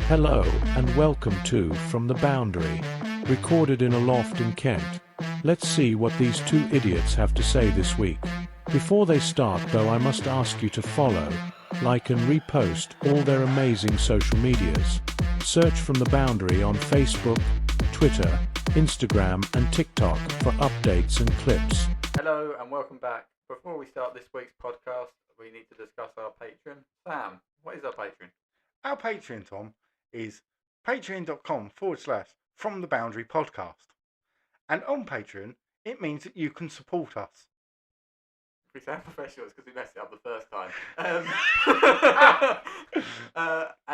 Hello and welcome to From the Boundary, recorded in a loft in Kent. Let's see what these two idiots have to say this week. Before they start though, I must ask you to follow, like and repost all their amazing social medias. Search From the Boundary on Facebook, Twitter, Instagram and TikTok for updates and clips. Hello and welcome back. Before we start this week's podcast, we need to discuss our Patreon. Sam, what is our Patreon? Our Patreon, Tom, is patreon.com/From the Boundary Podcast. And on Patreon, it means that you can support us. If we sound professional, it's because we messed it up the first time. And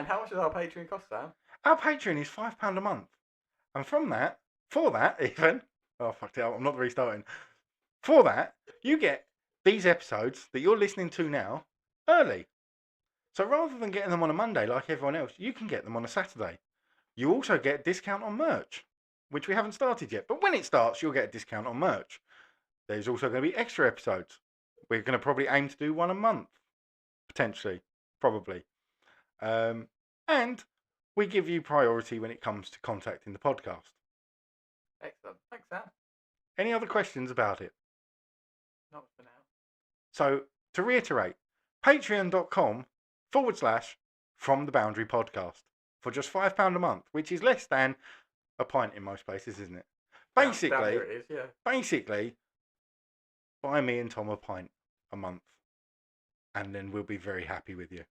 how much does our Patreon cost, Sam? Our Patreon is £5 a month. And for that, oh, fucked it up, I'm not restarting. For that, you get these episodes that you're listening to now early. So rather than getting them on a Monday like everyone else, you can get them on a Saturday. You also get a discount on merch, which we haven't started yet. But when it starts, you'll get a discount on merch. There's also going to be extra episodes. We're going to probably aim to do one a month, potentially, probably. And we give you priority when it comes to contacting the podcast. Excellent. Thanks, Sam. Any other questions about it? Not for now. So, to reiterate, patreon.com/From the Boundary Podcast for just £5 a month, which is less than a pint in most places, isn't it? Basically, down here it is, yeah. Basically, buy me and Tom a pint a month, and then we'll be very happy with you.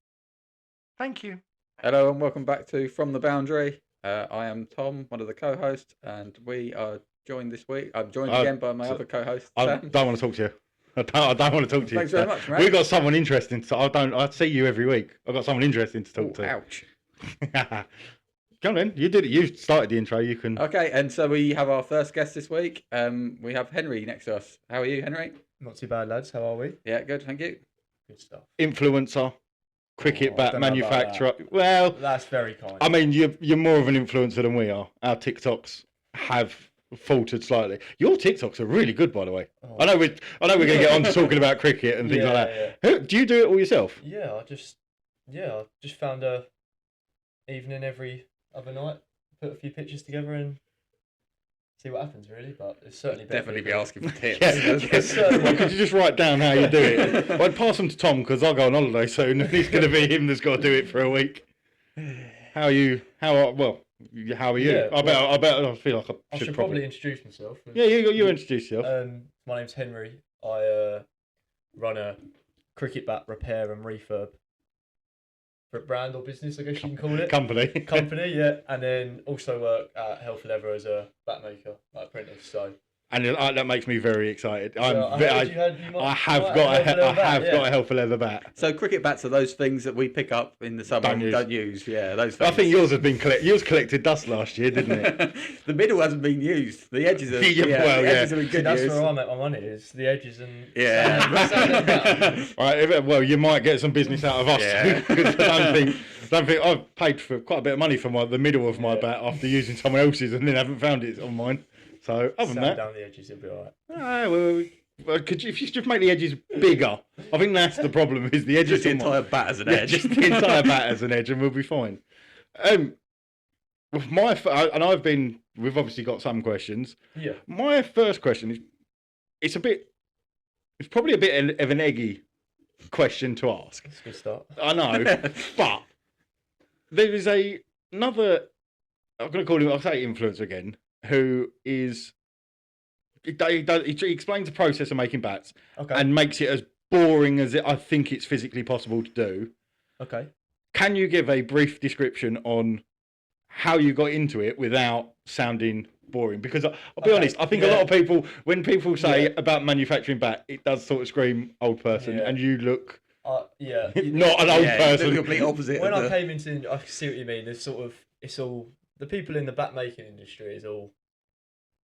Thank you. Hello and welcome back to From the Boundary. I am Tom, one of the co-hosts, and we are joined this week. I'm joined again by my other co-host, I Sam. don't want to talk to you. I don't want to talk to you. Thanks very much, mate. We've got someone interesting. I see you every week. I've got someone interesting to talk to. Ouch. Come on, you did it. You started the intro. You can. Okay, and so we have our first guest this week. We have Henry next to us. How are you, Henry? Not too bad, lads. How are we? Yeah, good, thank you. Good stuff. Influencer, cricket bat I don't know about manufacturer. Well, That's very kind. I mean, you're more of an influencer than we are. Our TikToks have faltered slightly. Your TikToks are really good, by the way. Oh. I know we're going to get on to talking about cricket and things like that. Yeah. Do you do it all yourself? Yeah, I just found a evening every other night, put a few pictures together and see what happens, really. But it's certainly better Definitely for be you. asking for tips. Well, could you just write down how you do it? I'd pass them to Tom because I'll go on holiday soon and it's going to be him that's got to do it for a week. How are you? How are you? Yeah, I feel like I should probably introduce myself. Yeah, you introduce yourself. My name's Henry. I run a cricket bat repair and refurb for a brand or business, I guess you can call it. Company, yeah. And then also work at Health Leather as a bat maker, like apprentice. So. And that makes me very excited. I have got a Health Leather bat. So cricket bats are those things that we pick up in the summer and don't use. Yeah, those things. I think yours has been collected dust last year, didn't it? The middle hasn't been used. The edges are. Edges have been good. That's where I make my money. Is the edges and. Yeah. Right. Well, you might get some business out of us. Yeah. Because I don't think I've paid for quite a bit of money for the middle of my bat after using someone else's and then haven't found it on mine. So other than that, down the edges, it'll be alright. If you just make the edges bigger, I think that's the problem. Is the edges Just the entire bat as an edge. Just the entire bat as an edge, and we'll be fine. With we've obviously got some questions. Yeah. My first question is, it's probably a bit of an eggy question to ask. That's a good start. I know, but there is another. I'm going to call him. I'll say influencer again. Who is he explains the process of making bats and makes it as boring as I think it's physically possible to do. Okay. Can you give a brief description on how you got into it without sounding boring? Because I'll be honest, I think a lot of people, when people say about manufacturing bat, it does sort of scream old person, and you look not an old person. The complete opposite. When I came into, I see what you mean. It's all the people in the bat making industry is all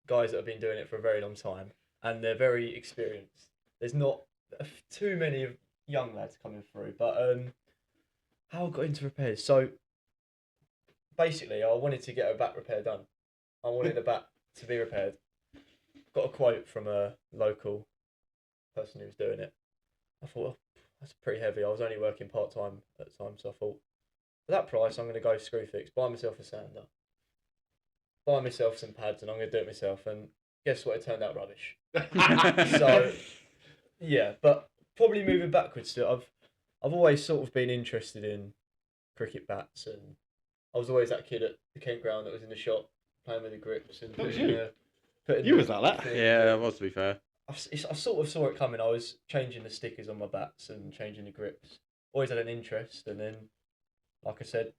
guys that have been doing it for a very long time, and they're very experienced. There's not too many young lads coming through, but how I got into repairs. So basically, I wanted to get a bat repair done. I wanted a bat to be repaired. Got a quote from a local person who was doing it. I thought, that's pretty heavy. I was only working part time at the time, so I thought for that price, I'm going to go Screwfix, buy myself a sander, buy myself some pads, and I'm going to do it myself. And guess what? It turned out rubbish. So, yeah, but probably moving backwards to it, I've always sort of been interested in cricket bats, and I was always that kid at the Kent ground that was in the shop playing with the grips and You was like that. Yeah, that was, to be fair. I sort of saw it coming. I was changing the stickers on my bats and changing the grips. Always had an interest, and then, like I said,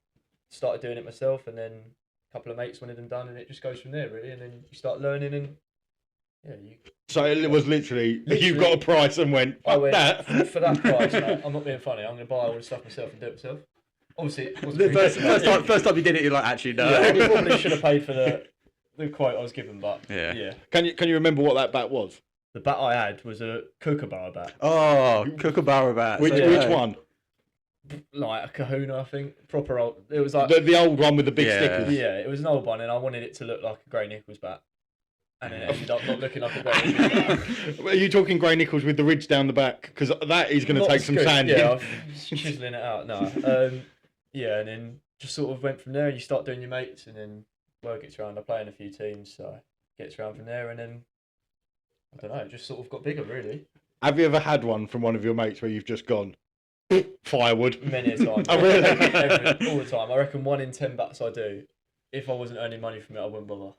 started doing it myself, and then a couple of mates wanted them done, and it just goes from there, really. And then you start learning, and yeah, So it was literally you got a price and went, I went that. for that price, mate. I'm not being funny. I'm going to buy all the stuff myself and do it myself. Obviously, it wasn't The really first time you did it, you're like, actually, no. Yeah, I probably should have paid for the quote I was given, but yeah. Can you remember what that bat was? The bat I had was a kookaburra bat. Oh, kookaburra bat. Which one? Like a kahuna, I think. Proper old. It was like The old one with the big Yeah. stickers. yeah, it was an old one, and I wanted it to look like a Gray Nichols bat, and then it ended up not looking like a Gray Nichols bat. Are you talking Gray Nichols with the ridge down the back? Because that is going to Not take the some scoop, sanding. Yeah, I was chiseling it out. No, yeah, and then just sort of went from there. You start doing your mates, and then word gets around. I play in a few teams, so gets around from there, and then I don't know, it just sort of got bigger, really. Have you ever had one from one of your mates where you've just gone firewood? Many a time. Oh, really? All the time. I reckon 1 in 10 bats I do. If I wasn't earning money from it, I wouldn't bother.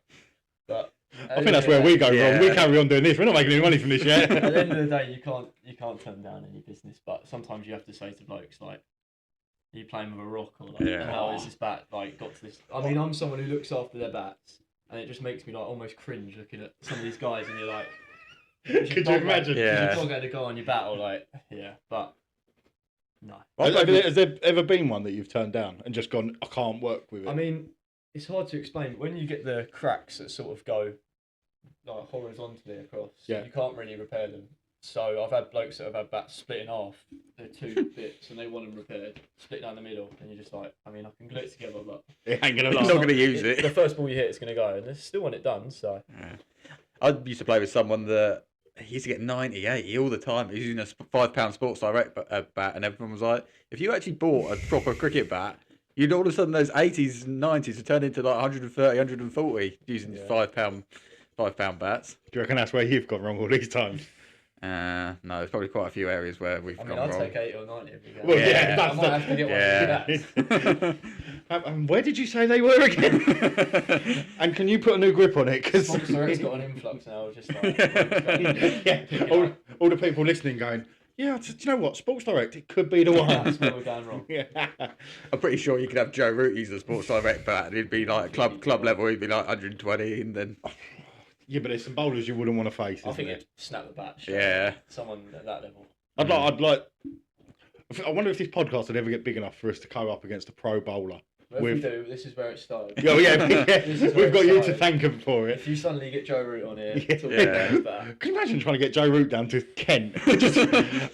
But I think that's where we go wrong. We carry on doing this. We're not making any money from this yet. At the end of the day, you can't turn down any business. But sometimes you have to say to blokes like, "Are you playing with a rock?" Or like, Yeah. "How is this bat like got to this?" I mean, I'm someone who looks after their bats, and it just makes me like almost cringe looking at some of these guys, and you're like, Could you imagine? Yeah. You're not going to go on your bat or like, yeah, but no. Has there ever been one that you've turned down and just gone, I can't work with it? I mean, it's hard to explain. When you get the cracks that sort of go like horizontally across, Yeah. you can't really repair them. So I've had blokes that have had bats split in half. They're 2 bits, and they want them repaired, split down the middle, and you're just like, I mean, I can glue it together, but it ain't going to You're last. not going to use it. the first ball you hit is going to go, and they still want it done. So Yeah. I used to play with someone that he used to get 90, 80 all the time. He was using a £5 Sports Direct bat, and everyone was like, if you actually bought a proper cricket bat, you'd all of a sudden those 80s and 90s would turn into like 130, 140 using £5 bats. Do you reckon that's where you've gone wrong all these times? No, there's probably quite a few areas where we've I mean, gone I'd wrong. take 80 or 90 if you go. Well, yeah, I might have to get one of these bats. Where did you say they were again? And can you put a new grip on it? Because It's got an influx now, just like yeah, all the people listening going, yeah, do you know what? Sports Direct, it could be the one. that's where we're going wrong. Yeah. I'm pretty sure you could have Joe Root use the Sports Direct bat, and he'd be like club level, he'd be like 120, and then Yeah, but there's some bowlers you wouldn't want to face. I Isn't think it? it'd snap the bat. Yeah. Someone at that level. I'd like. I wonder if this podcast would ever get big enough for us to go up against a pro bowler. But if we do, this is where it started. Oh yeah, This is where we've got it you to started. thank him for it. If you suddenly get Joe Root on here, Yeah. talking Yeah. about his bat, Can you imagine trying to get Joe Root down to Kent?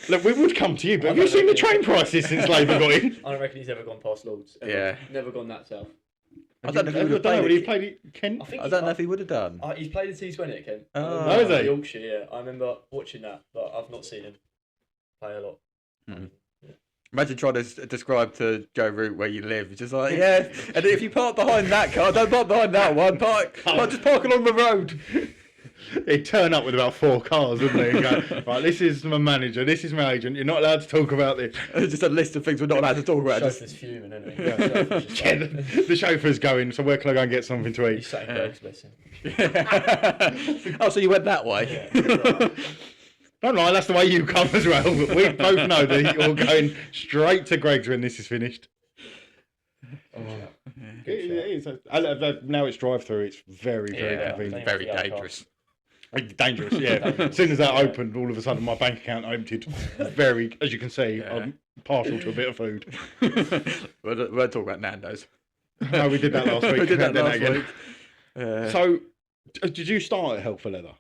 Look, we would come to you, but I have you don't seen the reckon- train prices since Labour got in? I don't reckon he's ever gone past Lords. Ever. Yeah. Never gone that south. I don't know if he would have Would he played played at Kent? I think I don't know if he would have done. he's played the T20 at Kent. Oh. Oh, is he? Yorkshire, yeah. I remember watching that, but I've not seen him play a lot. Imagine trying to describe to Joe Root where you live. It's just like, yeah, and if you park behind that car, don't park behind that one. Just park along the road. He'd turn up with about 4 cars, wouldn't he? And go, right, this is my manager, this is my agent. You're not allowed to talk about this. It's just a list of things we're not allowed to talk about. Chauffeur's fuming, isn't he? Yeah. Chauffeur's just Yeah, like, the chauffeur's going. So where can I go and get something to he's eat? sat in Greg's, bless him. Oh, so you went that way? Yeah. Don't lie, that's the way you come as well. But we both know that you're going straight to Greg's when this is finished. It is. Now it's drive-through. It's very, very Yeah, convenient. very dangerous. Dangerous, yeah. As soon as that opened, all of a sudden my bank account emptied. Very, as you can see, Yeah. I'm partial to a bit of food. We're talking about Nando's. No, we did that last week. We did that Then last again. week. So, did you start at Hell for Leather?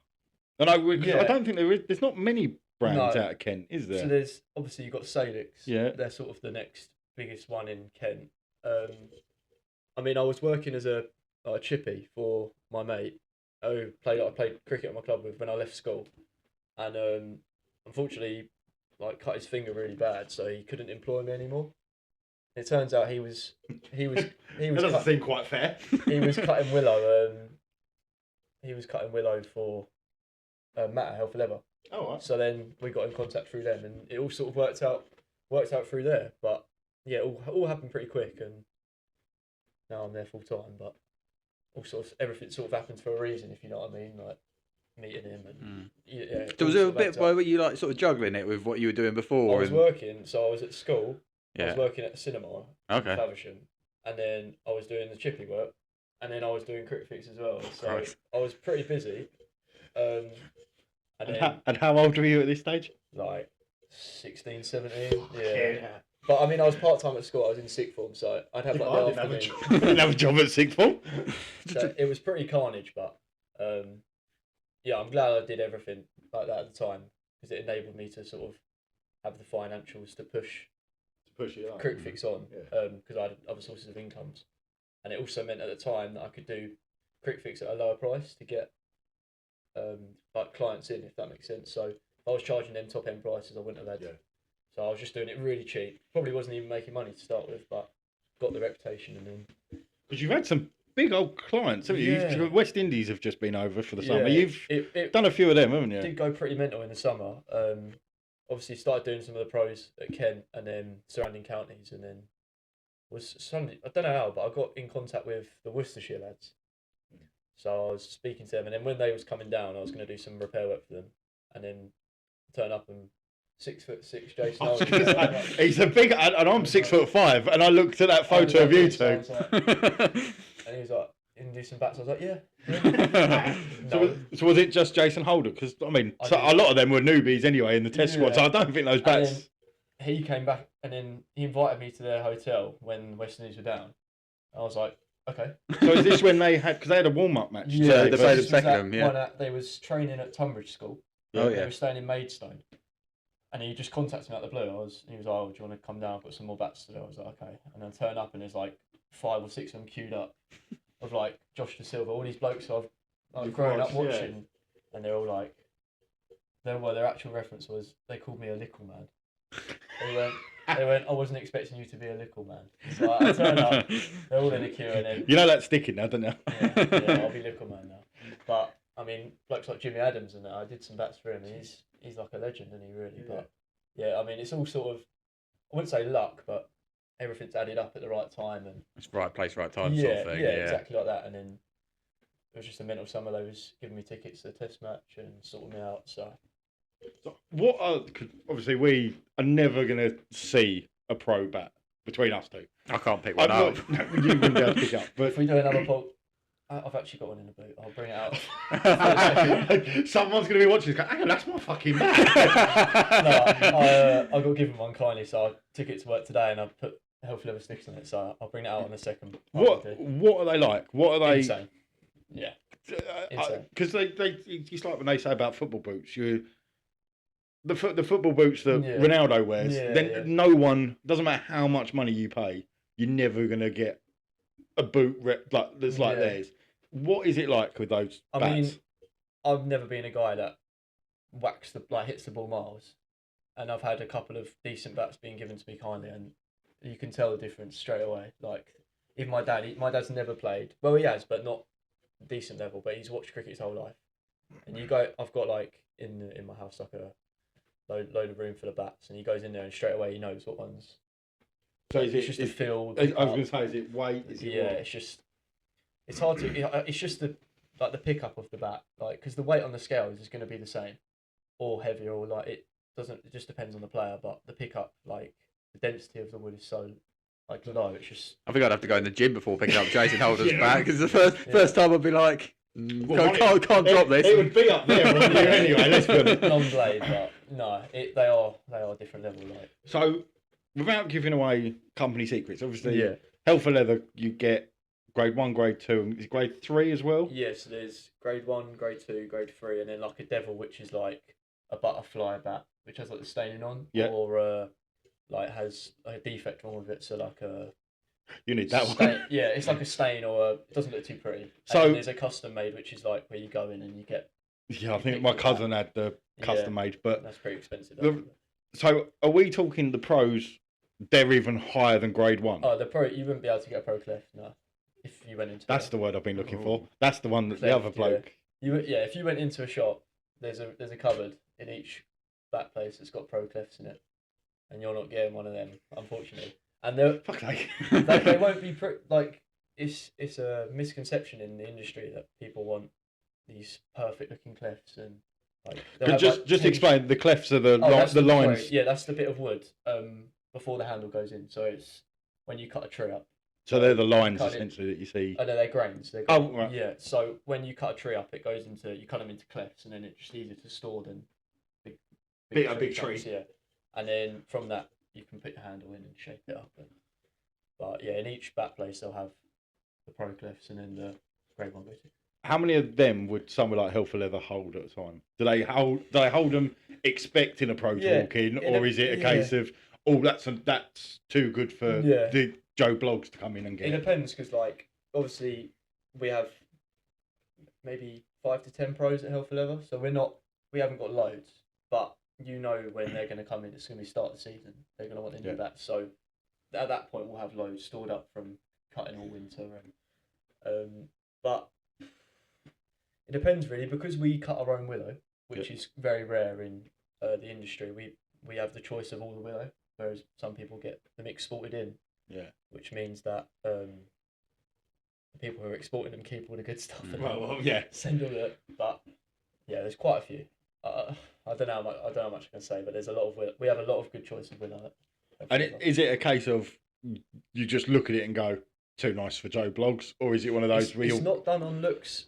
And I Yeah. don't think there's not many brands No. out of Kent, is there? So there's obviously you've got Salix. Yeah. They're sort of the next biggest one in Kent. I mean, I was working as a chippy for my mate who I played cricket at my club with when I left school, and unfortunately, like cut his finger really bad, so he couldn't employ me anymore. It turns out he was That doesn't seem quite fair. he was cutting willow. He was cutting willow for Matt at Health for Leather. Oh, right. So then we got in contact through them, and it all sort of worked out through there. But yeah, it all happened pretty quick, and now I'm there full time. But everything sort of happens for a reason, if you know what I mean. Like meeting him, and yeah. So was there a bit where you like sort of juggling it with what you were doing before? I was working, so I was at school. Yeah. I was working at the cinema. Okay. Faversham, and then I was doing the chippy work, and then I was doing Crickfix as well. So Christ. I was pretty busy. And how old were you at this stage? Like 16, 17. Yeah. But I mean, I was part time at school. I was in sixth form, so I'd have like I the didn't have a job at sixth form. So it was pretty carnage, but yeah, I'm glad I did everything like that at the time because it enabled me to sort of have the financials to push it on. Crickfix on because I had other sources of incomes, and it also meant at the time that I could do Crickfix at a lower price to get like clients in, if that makes sense. So if I was charging them top end prices, I wouldn't have had. Yeah. So I was just doing it really cheap. Probably wasn't even making money to start with, but got the reputation, and then because you've had some big old clients, haven't you? Yeah. West Indies have just been over for the summer. Yeah, You've done a few of them, haven't you? It did go pretty mental in the summer. Obviously started doing some of the pros at Kent and then surrounding counties, and then was Sunday. I don't know how, but I got in contact with the Worcestershire lads. So I was speaking to them, and then when they was coming down, I was going to do some repair work for them, and then turn up and 6'6" Jason. I was gonna say, he's a big, and I'm 6'5", and I looked at that photo of you two. And he was like, "You can do some bats." I was like, "Yeah." No. So was it just Jason Holder? Because I mean, a lot of them were newbies anyway in the test squad. So I don't think those bats. He came back, and then he invited me to their hotel when West Indies were down. I was like, "Okay." So is this when they had? Because they had a warm-up match. Yeah, they played This at was Beckenham. that Yeah. one they was training at Tunbridge School. Oh They yeah. were staying in Maidstone. And he just contacted me out of the blue. He was like, "Oh, do you want to come down? I've got some more bats to do." I was like, "Okay." And then I turn up, and there's like 5 or 6 of them queued up, of like Josh De Silva, all these blokes I've grown up watching, and they're all like, their actual reference was they called me a little man. They went, "I wasn't expecting you to be a little man." So I turned up, they're all in the queue, and then You know that's sticking now, don't you? yeah, I'll be little man now. But I mean, blokes like Jimmy Adams and that, I did some bats for him, and he's like a legend, isn't he, really? Yeah. But yeah, I mean, it's all sort of, I wouldn't say luck, but everything's added up at the right time, and It's right place, right time yeah, sort of thing. yeah, exactly like that. And then it was just a mental summer. They was giving me tickets to the test match and sorting me out. So What are? 'Cause obviously, we are never going to see a pro bat between us two. I can't pick one I'm up. not, you wouldn't be able to pick up. But if we do another poll, I've actually got one in the boot. I'll bring it out. someone's going to be watching this. Go, hang on, that's my fucking bat. I got given one kindly, so I took it to work today, and I put health level sticks on it. So I'll bring it out on the second. What are they like? What are they? Insane. Yeah. Insane. Because it's like when they say about football boots. The football boots that Ronaldo wears. No one, doesn't matter how much money you pay, you're never gonna get a boot that's like theirs. What is it like with those bats? I mean, I've never been a guy that hits the ball miles, and I've had a couple of decent bats being given to me kindly, and you can tell the difference straight away. Like even my dad's never played. Well, he has, but not decent level. But he's watched cricket his whole life. And I've got like in my house like a load of room for the bats, and he goes in there and straight away he knows what ones. So it's just the feel. I was going to say, is it weight? It's hard to. It's just the pickup of the bat, like because the weight on the scales is going to be the same, or heavier, or like it doesn't. It just depends on the player, but the pickup, like the density of the wood is so like low. It's just. I think I'd have to go in the gym before picking up Jason Holder's bat because the first time I'd be like, can't drop this. It would be up there wouldn't you, anyway. Let's be honest. Long blade, but no, they are different level. Like so, without giving away company secrets, obviously, Hell for Leather, you get grade 1, grade 2, and is grade 3 as well? Yes, so there's grade 1, grade 2, grade 3, and then like a devil, which is like a butterfly bat, which has like the staining on, or like has a defect wrong with it, so like a. You need that one. Yeah, it's like a stain, or it doesn't look too pretty. So and there's a custom made, which is like where you go in and you get. Yeah, I think my cousin had the custom made, but that's pretty expensive. So are we talking the pros they're even higher than grade 1. Oh, you wouldn't be able to get a pro clef, no. If you went into That's the word I've been looking for. That's the one that the other bloke. If you went into a shop, there's a cupboard in each back place that's got pro clefs in it, and you're not getting one of them, unfortunately. And Fuck like. they won't be like it's a misconception in the industry that people want these perfect looking clefts and like. Just explain. The clefts are the lines. Sorry, yeah, that's the bit of wood before the handle goes in. So it's when you cut a tree up. So they're the lines essentially that you see. Oh no, they're grains. Oh, right. Yeah. So when you cut a tree up, you cut them into clefts, and then it's just easier to store than a big tree. Yeah. And then from that, you can put your handle in and shape it up. But yeah, in each back place they'll have the pro clefs and then the grade 1 booty. How many of them would somewhere like Hell for Leather hold at a time? Do they hold them expecting a pro to walk in, or is it a case of that's too good for the Joe Blogs to come in and get? It depends because like obviously we have maybe 5 to 10 pros at Hell for Leather, so we haven't got loads, but you know when they're going to come in, it's going to be start of the season. They're going to want their new bats, so at that point we'll have loads stored up from cutting all winter. But it depends really because we cut our own willow, which is very rare in the industry. We have the choice of all the willow, whereas some people get them exported in. Yeah. Which means that the people who are exporting them keep all the good stuff. And send all the. But yeah, there's quite a few. I don't know how much I can say, but there's a lot of we have a lot of good choice of willow. And is it a case of you just look at it and go, too nice for Joe Blogs, or is it one of those It's not done on looks.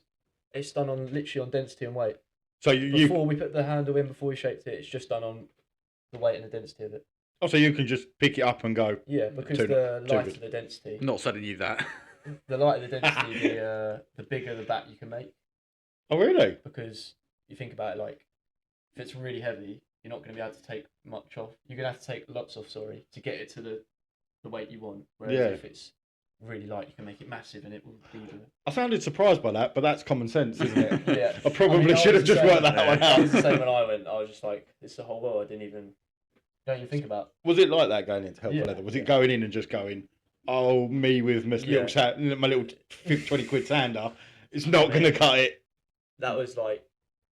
It's done on literally on density and weight. So before we put the handle in, before we shaped it, it's just done on the weight and the density of it. Oh, so you can just pick it up and go. Yeah, because the lighter the density. Not selling you that. The lighter the density, the bigger the bat you can make. Oh, really? Because you think about it, like if it's really heavy, you're not going to be able to take much off. You're going to have to take lots off, to get it to the weight you want. Whereas if it's really light, you can make it massive and it will be the... I sounded surprised by that, but that's common sense, isn't it? Yeah. I probably should have just worked that one out. It was the same when I went. I was just like, it's the whole world. I didn't even... Don't you think about? Was it like that going into Hell for Leather? Was it going in and just going, oh, me with my little 20 quid sander, it's not going to cut it? That was like,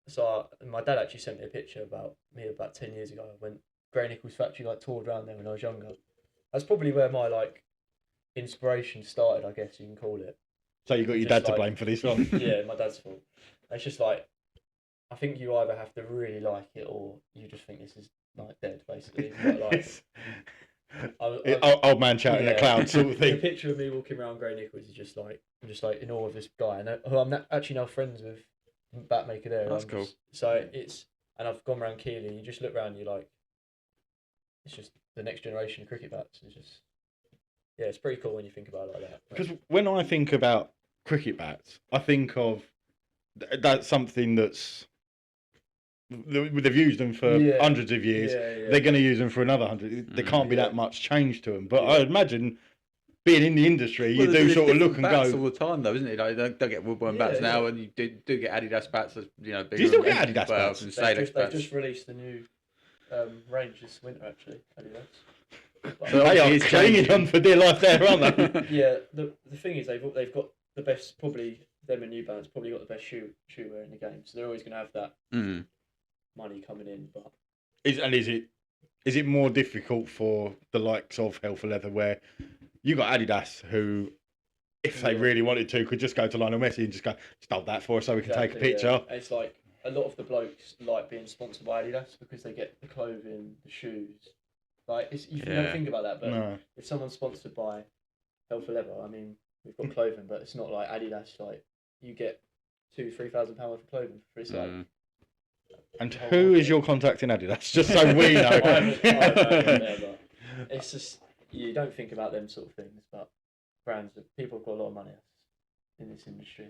so my dad actually sent me a picture about me about 10 years ago when Grey Nichols factory toured around there when I was younger. That's probably where my inspiration started, I guess you can call it. So you got your dad to blame for this one? Yeah, my dad's fault. It's just I think you either have to really like it or you just think this is dead, basically. Old man shouting in the cloud sort of thing. The picture of me walking around Grey Nichols is just I'm just in awe of this guy, who I'm actually now friends with, Batmaker there. That's cool. And I've gone around Keighley and you just look around and you're like, it's just the next generation of cricket bats. It's just, it's pretty cool when you think about it like that. Because when I think about cricket bats, I think of that's something that's they've used them for hundreds of years. They're going to use them for another 100. There can't be that much change to them. But I imagine being in the industry, you do sort of look and go all the time, though, isn't it? Like, they get woodworm bats now, and you do get Adidas bats. Bigger. Do you still get Adidas bats? They've just released the new range this winter, actually. Adidas. So they are clinging on for dear life there, aren't they? Yeah. The thing is, they've got the best, probably them and New Balance probably got the best shoe wear in the game. So they're always going to have that money coming in. But is it more difficult for the likes of Hell for Leather, where you got Adidas, who, if they really wanted to, could just go to Lionel Messi and just go, stop that for us so we can take a picture. Yeah. It's like a lot of the blokes like being sponsored by Adidas because they get the clothing, the shoes. You never think about that, but if someone's sponsored by Hell for Leather, I mean, we've got clothing, but it's not like Adidas. You get £2,000-3,000 worth of clothing for it's And who is your contact in Adidas? Just so we know. I haven't but it's just you don't think about them sort of things, but brands that people have got a lot of money in this industry.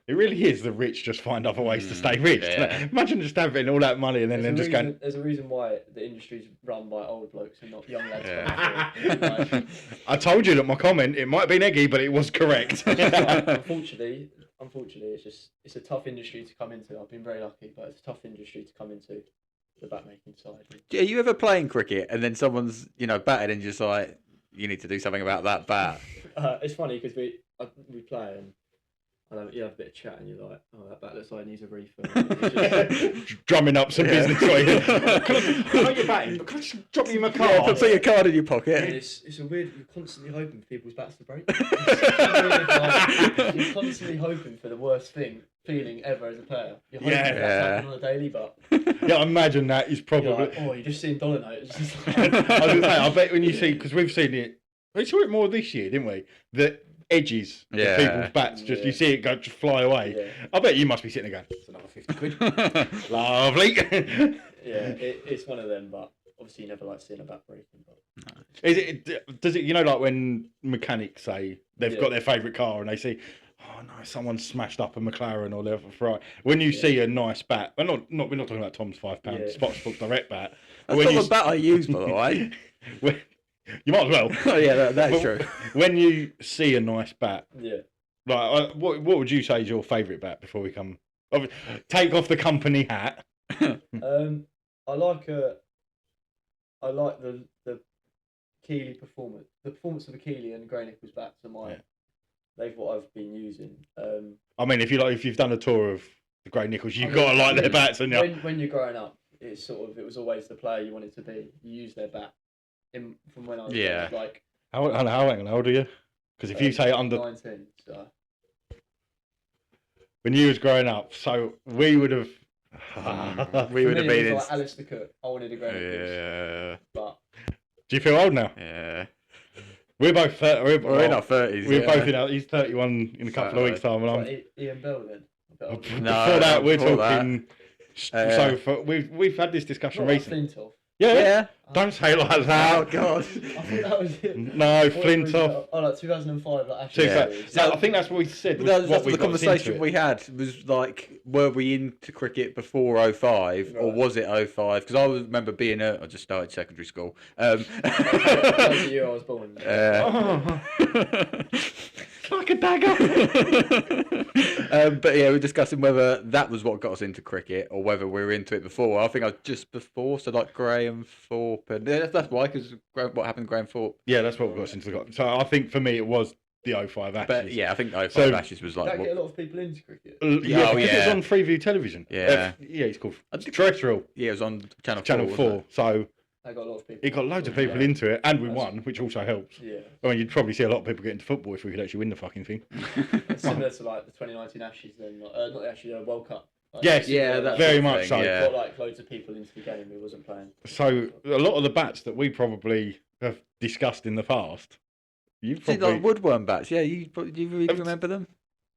It really is the rich just find other ways to stay rich. Yeah. Imagine just having all that money and then just going. There's a reason why the industry's run by old blokes and not young lads. Yeah. I told you that my comment, it might be neggy, but it was correct. Unfortunately, it's a tough industry to come into. I've been very lucky, but it's a tough industry to come into. the bat making side. Are you ever playing cricket and then someone's batted and just like you need to do something about that bat? It's funny because we play and you have a bit of chat and you're like, oh, that bat looks like it needs a refill. Drumming up some business. I know you're batting, but can I just drop you my card? Yeah, put your card in your pocket. And it's a weird. You're constantly hoping for people's bats to break. You're constantly hoping for the worst feeling ever as a player. You're hoping that's happening on a daily, but yeah, I imagine that is probably. You're like, oh, you're just seeing Dollar It's just like... I was gonna say, I bet when you see, because we've seen it, we saw it more this year, didn't we? The edges of people's bats, just you see it go just fly away. Yeah. I bet you must be sitting there going, it's another 50 quid. Lovely. It's one of them, but obviously you never like seeing a bat breaking. But... Does it, like when mechanics say they've got their favourite car and they see, oh no, someone smashed up a McLaren or the Ferrari. When you see a nice bat, we're not talking about Tom's £5 Sports Direct bat. That's not the bat I use, by the way. You might as well. Oh yeah, that's true. When you see a nice bat, like what would you say is your favourite bat before we come? Take off the company hat. I like the Keeley performance. The performance of the Keeley and Grey Nichols bats are they've what I've been using. I mean, if you've done a tour of the Grey Nichols, you've got to like their bats, and when you're growing up, it was always the player you wanted to be. You use their bat. From when I was like how old are you? Because if you say under 19, so when you was growing up, so we would have been like Alistair Cook. I wanted a Grey Nichols. Yeah. But do you feel old now? Yeah. We're both 30. We're in our 30s. We're both in our. He's 31 in a couple of weeks' time, and I'm. Ian Bell then. Before that, we're talking. So we've had this discussion recently. Yeah. Don't say it like that. Oh God. I think that was it. No, Flintoff. Oh, like 2005, like I think that's what we said. That's the conversation we had was like, were we into cricket before 05 or was it 05? Because I remember being I just started secondary school. That was the year I was born. Like a dagger. But yeah, we're discussing whether that was what got us into cricket or whether we were into it before. I think I was just before, so like Graham Thorpe, and that's why, because what happened to Graham Thorpe. Yeah, that's what got us into cricket. So I think for me it was the 05 Ashes. But yeah, I think the 05 Ashes was like. Did that get a lot of people into cricket? Because it was on Freeview Television. Yeah. It's called Terrestrial. Yeah, it was on Channel 4. Channel 4. So. I got a lot of people. It got loads of people into it, and we won, which also helps. Yeah. I mean, you'd probably see a lot of people get into football if we could actually win the fucking thing. It's similar to like the 2019 Ashes, then not the Ashes, World Cup. Like, yes, that's very much so. Yeah. Got like loads of people into the game who wasn't playing. So a lot of the bats that we probably have discussed in the past, you've probably like woodworm bats. Yeah, do you really remember them?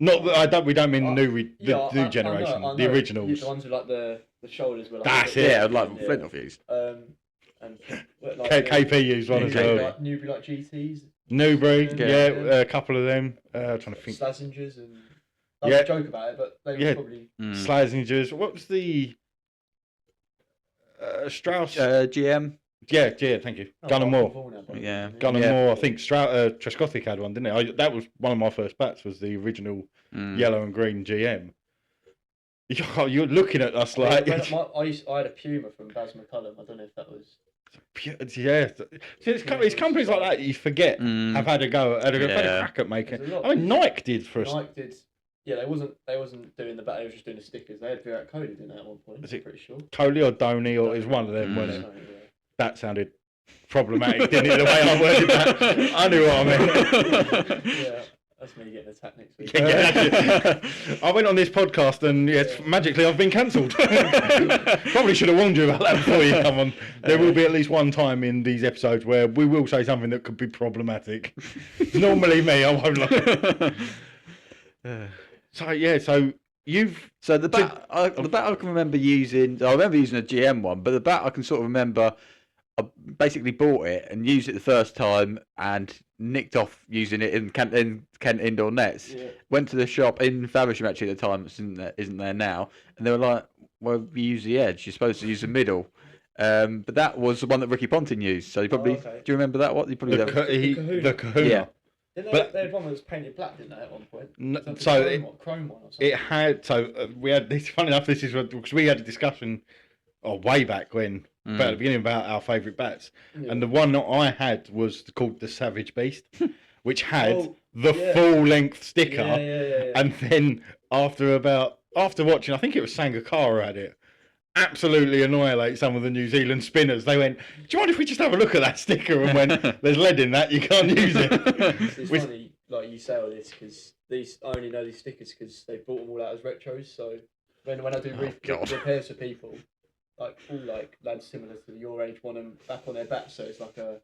Not that we don't mean the new generation, I know. the originals. The ones with like the shoulders were like. That's it. Yeah, like Flintoff used. And like, KP used one as well. Like Newbury like GTs. Newbury, a couple of them. Trying to think. Slazingers and. I was a joke about it, but they were probably. Slazingers. What was the Strauss? GM. Yeah, thank you. Gunnar Moore. Gunnar Moore. I think Trescothick had one, didn't it? That was one of my first bats. Was the original yellow and green GM. You're looking at us like. I had a Puma from Baz McCullum. I don't know if that was. Yeah, it's companies like that you forget have had a crack at making. I mean, Nike did for us. Nike did. Yeah, they wasn't doing the bat. They were just doing the stickers. They had Virat Kohli doing that at one point. Is it pretty sure? Kohli or Dhoni or it was one of them, wasn't it? Yeah. That sounded problematic, didn't it? The way I worded that, I knew what I meant. Yeah. That's me getting attacked next week. I went on this podcast and magically I've been cancelled. Probably should have warned you about that before you come on. There will be at least one time in these episodes where we will say something that could be problematic. Normally me, I won't lie. So the bat I can remember using. I remember using a GM one, but the bat I can sort of remember. I basically bought it and used it the first time and nicked off using it in Kent indoor nets. Yeah. Went to the shop in Faversham actually at the time, isn't there now, and they were like, "Well, you use the edge. You're supposed to use the middle." But that was the one that Ricky Ponting used. So you probably do you remember that? What you probably the Kahuna. Yeah. They had one that was painted black, didn't they, at one point? Chrome one or something. It had. So we had this. Funny enough, this is because we had a discussion way back when, but at the beginning about our favourite bats. Yeah. And the one that I had was called the Savage Beast, which had the yeah. full length sticker. Yeah. And then after watching, I think it was Sangakkara had it, absolutely annihilate some of the New Zealand spinners. They went, do you mind if we just have a look at that sticker? And went, there's lead in that, you can't use it. It's funny, like you say all this, because I only know these stickers because they bought them all out as retros. So when I do repairs for people, like all like lads similar to your age want them back on their bats, so it's like a.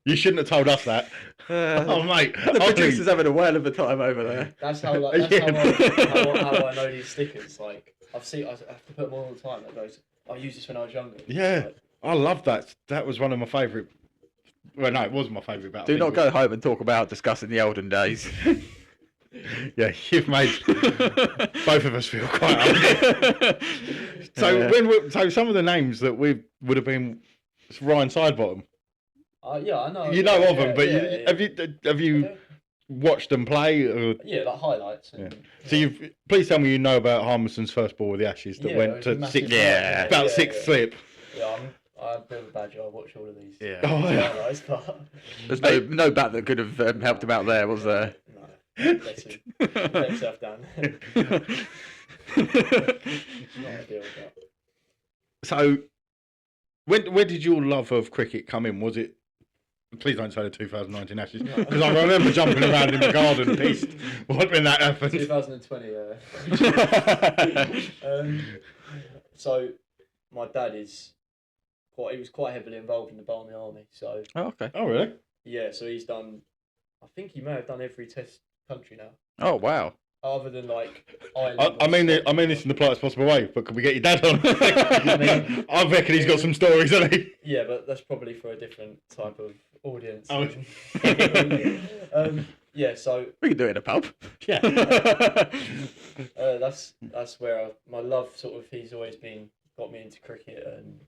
You shouldn't have told us that. Oh mate, The producer's having a whale of a time over there. That's how how I know these stickers. Like I have to put them on all the time. That goes, I used this when I was younger. Yeah, like, I love that. That was one of my favourite. Well, no, it was my favourite battle. Do not go home and talk about discussing the olden days. Yeah, you've made both of us feel quite old. So some of the names that we would have been Ryan Sidebottom. Yeah, I know. You know of them, but yeah. have you watched them play? Or... Yeah, like highlights. And, So please tell me you know about Harmison's first ball with the Ashes that went to sixth. Yeah. About sixth slip. Yeah, I'm a bit of a badger. I watch all of these. Yeah. Oh, yeah. Highlights, but... There's no bat that could have helped him out there, was there? No. Bless him. Let himself down. Not ideal, but... So, where did your love of cricket come in? Was it? Please don't say the 2019 Ashes, because I remember jumping around in the garden pissed when that happened. 2020. So, my dad he was quite heavily involved in the Barmy Army. So. Oh, okay. Oh, really? Yeah, so he's done. I think he may have done every Test country now. Oh, wow. Other than like Ireland. I mean this in the politest possible way, but can we get your dad on? I reckon he's got some stories, hasn't he? Yeah, but that's probably for a different type of audience. Oh. Yeah, so We can do it in a pub. Yeah. that's where my love sort of. He's always got me into cricket and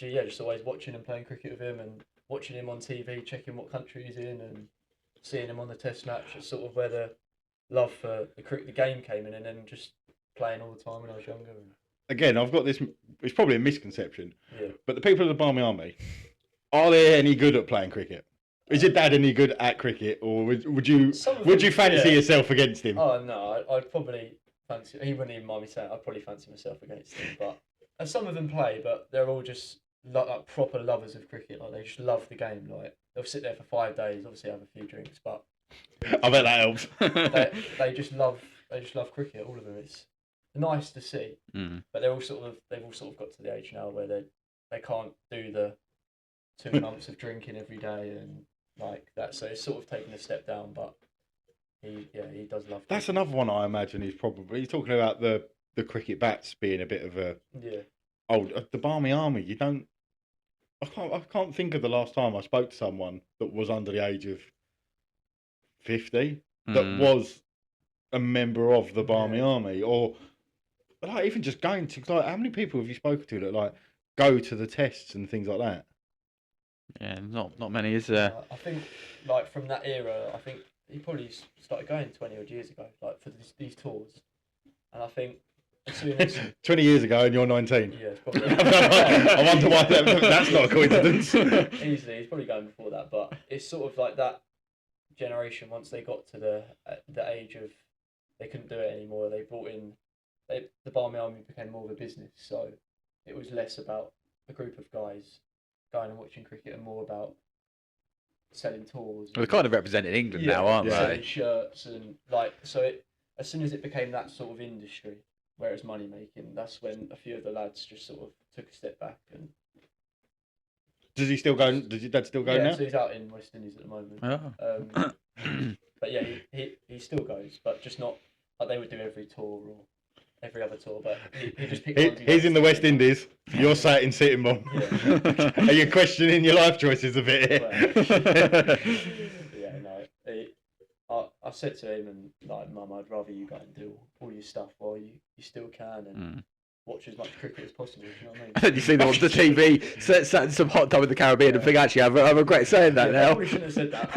just always watching and playing cricket with him and watching him on TV, checking what country he's in and seeing him on the Test match. It's sort of where the love for the game came in, and then just playing all the time when I was younger. Again, I've got this. It's probably a misconception, Yeah. but the people of the Barmy Army, are they any good at playing cricket? Is your dad any good at cricket, or would you fancy yourself against him? Oh no, I'd probably fancy. He wouldn't even mind me saying. I'd probably fancy myself against him. But and some of them play, but they're all just like proper lovers of cricket. Like they just love the game. Like they'll sit there for 5 days. Obviously, have a few drinks, but I bet that helps. they just love cricket. All of them. It's nice to see, but they've all sort of got to the age now where they can't do the 2 months of drinking every day and like that. So it's sort of taking a step down, but he does love. That's cricket. another one I imagine he's talking about the cricket bats being a bit of a the Barmy Army. You don't. I can't think of the last time I spoke to someone that was under the age of 50 that was a member of the Barmy Army, or like even just going to like how many people have you spoken to that like go to the tests and things like that? Yeah, not many, is there? I think like from that era, I think he probably started going 20 odd years ago, like for these tours, and I think as soon as 20 years ago and you're 19. yeah, it's probably I wonder why that's not a coincidence. easily he's probably going before that, but it's sort of like that generation. Once they got to the age of they couldn't do it anymore, they brought in the Barmy Army became more of a business, so it was less about a group of guys going and watching cricket and more about selling tours. They're kind of representing England now, aren't selling they? shirts and like so. As soon as it became that sort of industry where it's money making, that's when a few of the lads just sort of took a step back. And Does he still go? Does your dad still go now? so he's out in West Indies at the moment. Oh. But yeah, he still goes, but just not like they would do every tour or every other tour. But he just picked. He's in the West Indies. You're sat in Sittingbourne. Yeah. Are you questioning your life choices a bit here? Yeah, no. I said to him and like, Mum, I'd rather you go and do all your stuff while you still can and watch as much cricket as possible. Do you know what I mean? And you see them on the TV, sat in some hot tub in the Caribbean, and think actually I regret saying that now. I probably shouldn't have said that.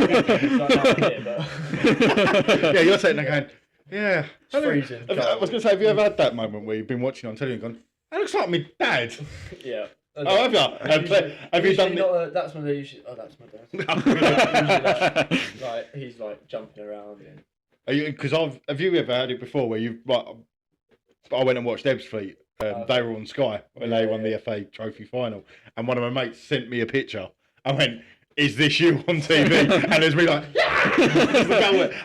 Yeah, you're sitting there going, yeah. It's freezing. I was going to say, have you ever had that moment where you've been watching on telly and gone, That looks like my dad. Yeah. Oh, have you? Have you done it? That's when they usually. Oh, that's my dad. Usually, like he's like jumping around. And... Because have you ever had it before where you've like, I went and watched Ebbsfleet. They were on Sky when they won the FA Trophy final, and one of my mates sent me a picture. I went, "Is this you on TV?" And there's me like, "Yeah!"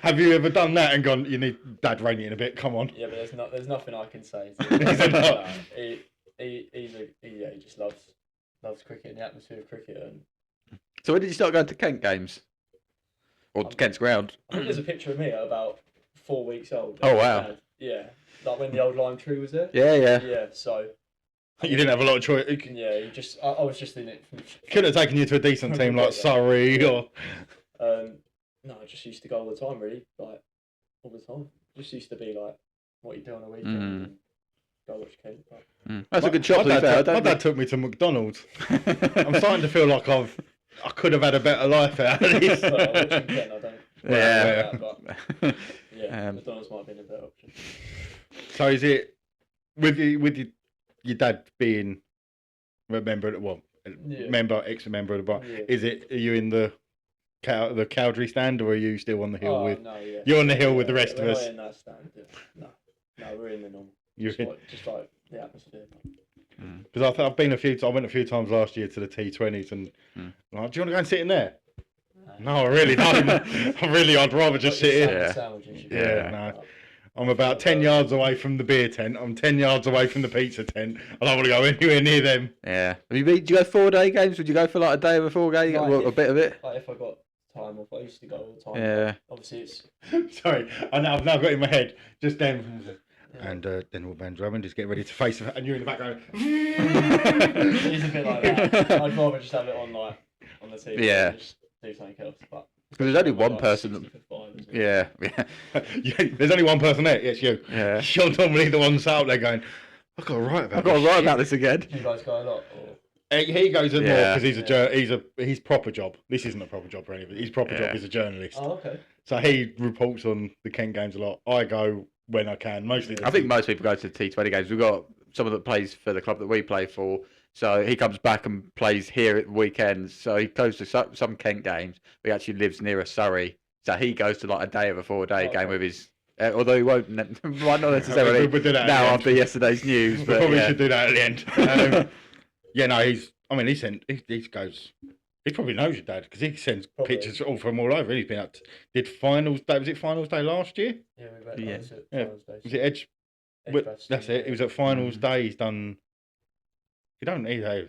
Have you ever done that and gone? You need Dad reining in a bit. Come on. Yeah, but there's nothing I can say. He just loves cricket and the atmosphere of cricket. And So when did you start going to Kent games? Or Kent's ground? I think there's a picture of me at about 4 weeks old. Oh wow! Yeah, like when the old lime tree was there. Yeah. Yeah, so. You didn't have a lot of choice. Yeah, I was just in it. Could have taken you to a decent team like Surrey or. No, I just used to go all the time, really, like all the time. Just used to be like, what you do on a weekend, and go watch Kent. That's a good shot. My dad took me to McDonald's. I'm starting to feel like I could have had a better life out of this. Well, watching Kent, I don't. Yeah. But, yeah, McDonald's might have been a better option. So is it with your dad being a member of ex-member of the bar? Yeah. Are you in the Cowdrey stand, or are you still on the hill with? No, yeah. You're on the hill with the rest of us. We're not in that stand. Yeah. No, we're in the normal. You're just like the atmosphere. Because I've been I went a few times last year to the T20s, and like, do you want to go and sit in there? No, I really don't. I'd rather just sit in. No. I'm about 10 yards away from the beer tent. I'm 10 yards away from the pizza tent. I don't want to go anywhere near them. Yeah. Do you go 4-day games? Would you go for like a day of a 4-day? Like a bit of it? Like if I got time off, I used to go all the time. Yeah. Obviously, it's. Sorry, I've now got in my head just them. Yeah. And then we'll Van Drummond just get ready to face it, and you're in the background. It's a bit like that. I'd rather just have it on the TV. Yeah. And just do something else, but. Because there's only one person. Yeah. There's only one person there. It's you. Yeah. You're normally the one sat up there going, "I've got to write about this again." Do you guys go a lot? Or? He goes more because he's proper job. This isn't a proper job for anybody. His proper job is a journalist. Oh, okay. So he reports on the Kent games a lot. I go when I can, mostly. I think most people go to the T20 games. We've got someone that plays for the club that we play for. So he comes back and plays here at the weekends. So he goes to some Kent games. He actually lives near Surrey. So he goes to like a day of a 4-day game with his... although he might not necessarily we'll do that now after yesterday's news. We but probably should do that at the end. He probably knows your dad because he sends pictures from all over. He's been up did finals day. Was it finals day last year? Yeah, we went finals day. Was it Edge? That's it. He was at finals day. He's done... He has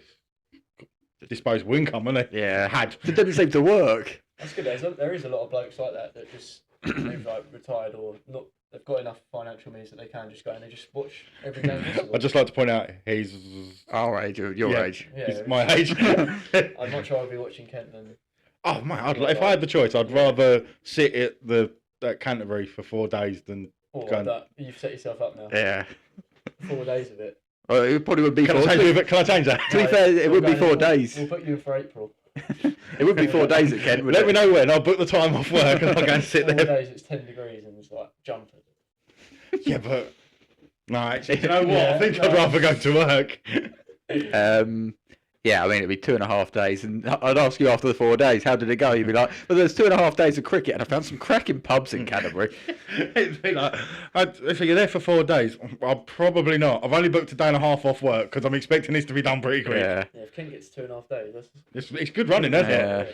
disposable income, hasn't he? Yeah. It didn't seem to work. That's good. There is a lot of blokes like that just they've like retired or not. They've got enough financial means that they can just go and they just watch every game possible. I'd just like to point out he's our age, or your age. Yeah, he's my age. I'd much rather be watching Kent than. Oh man, if I had the choice, I'd rather sit at Canterbury for 4 days than. You've set yourself up now. Yeah. 4 days of it. Well, it probably would be. Can I change that? To be fair, it would be 4 days. We'll put you in for April. It would be 4 days at Kent. Let me know when. I'll book the time off work and I'll go and sit 4 there. 4 days, it's 10 degrees and it's like jumpers. Yeah, but no, actually, you know what? I think I'd rather go to work. Yeah, I mean, it'd be 2.5 days, and I'd ask you after the 4 days, how did it go? You'd be like, well, there's 2.5 days of cricket, and I found some cracking pubs in Canterbury. It'd be like, if you're there for 4 days, I'll probably not. I've only booked a day and a half off work because I'm expecting this to be done pretty quick. Yeah. Yeah, if Kent gets 2.5 days, it's good running, isn't it?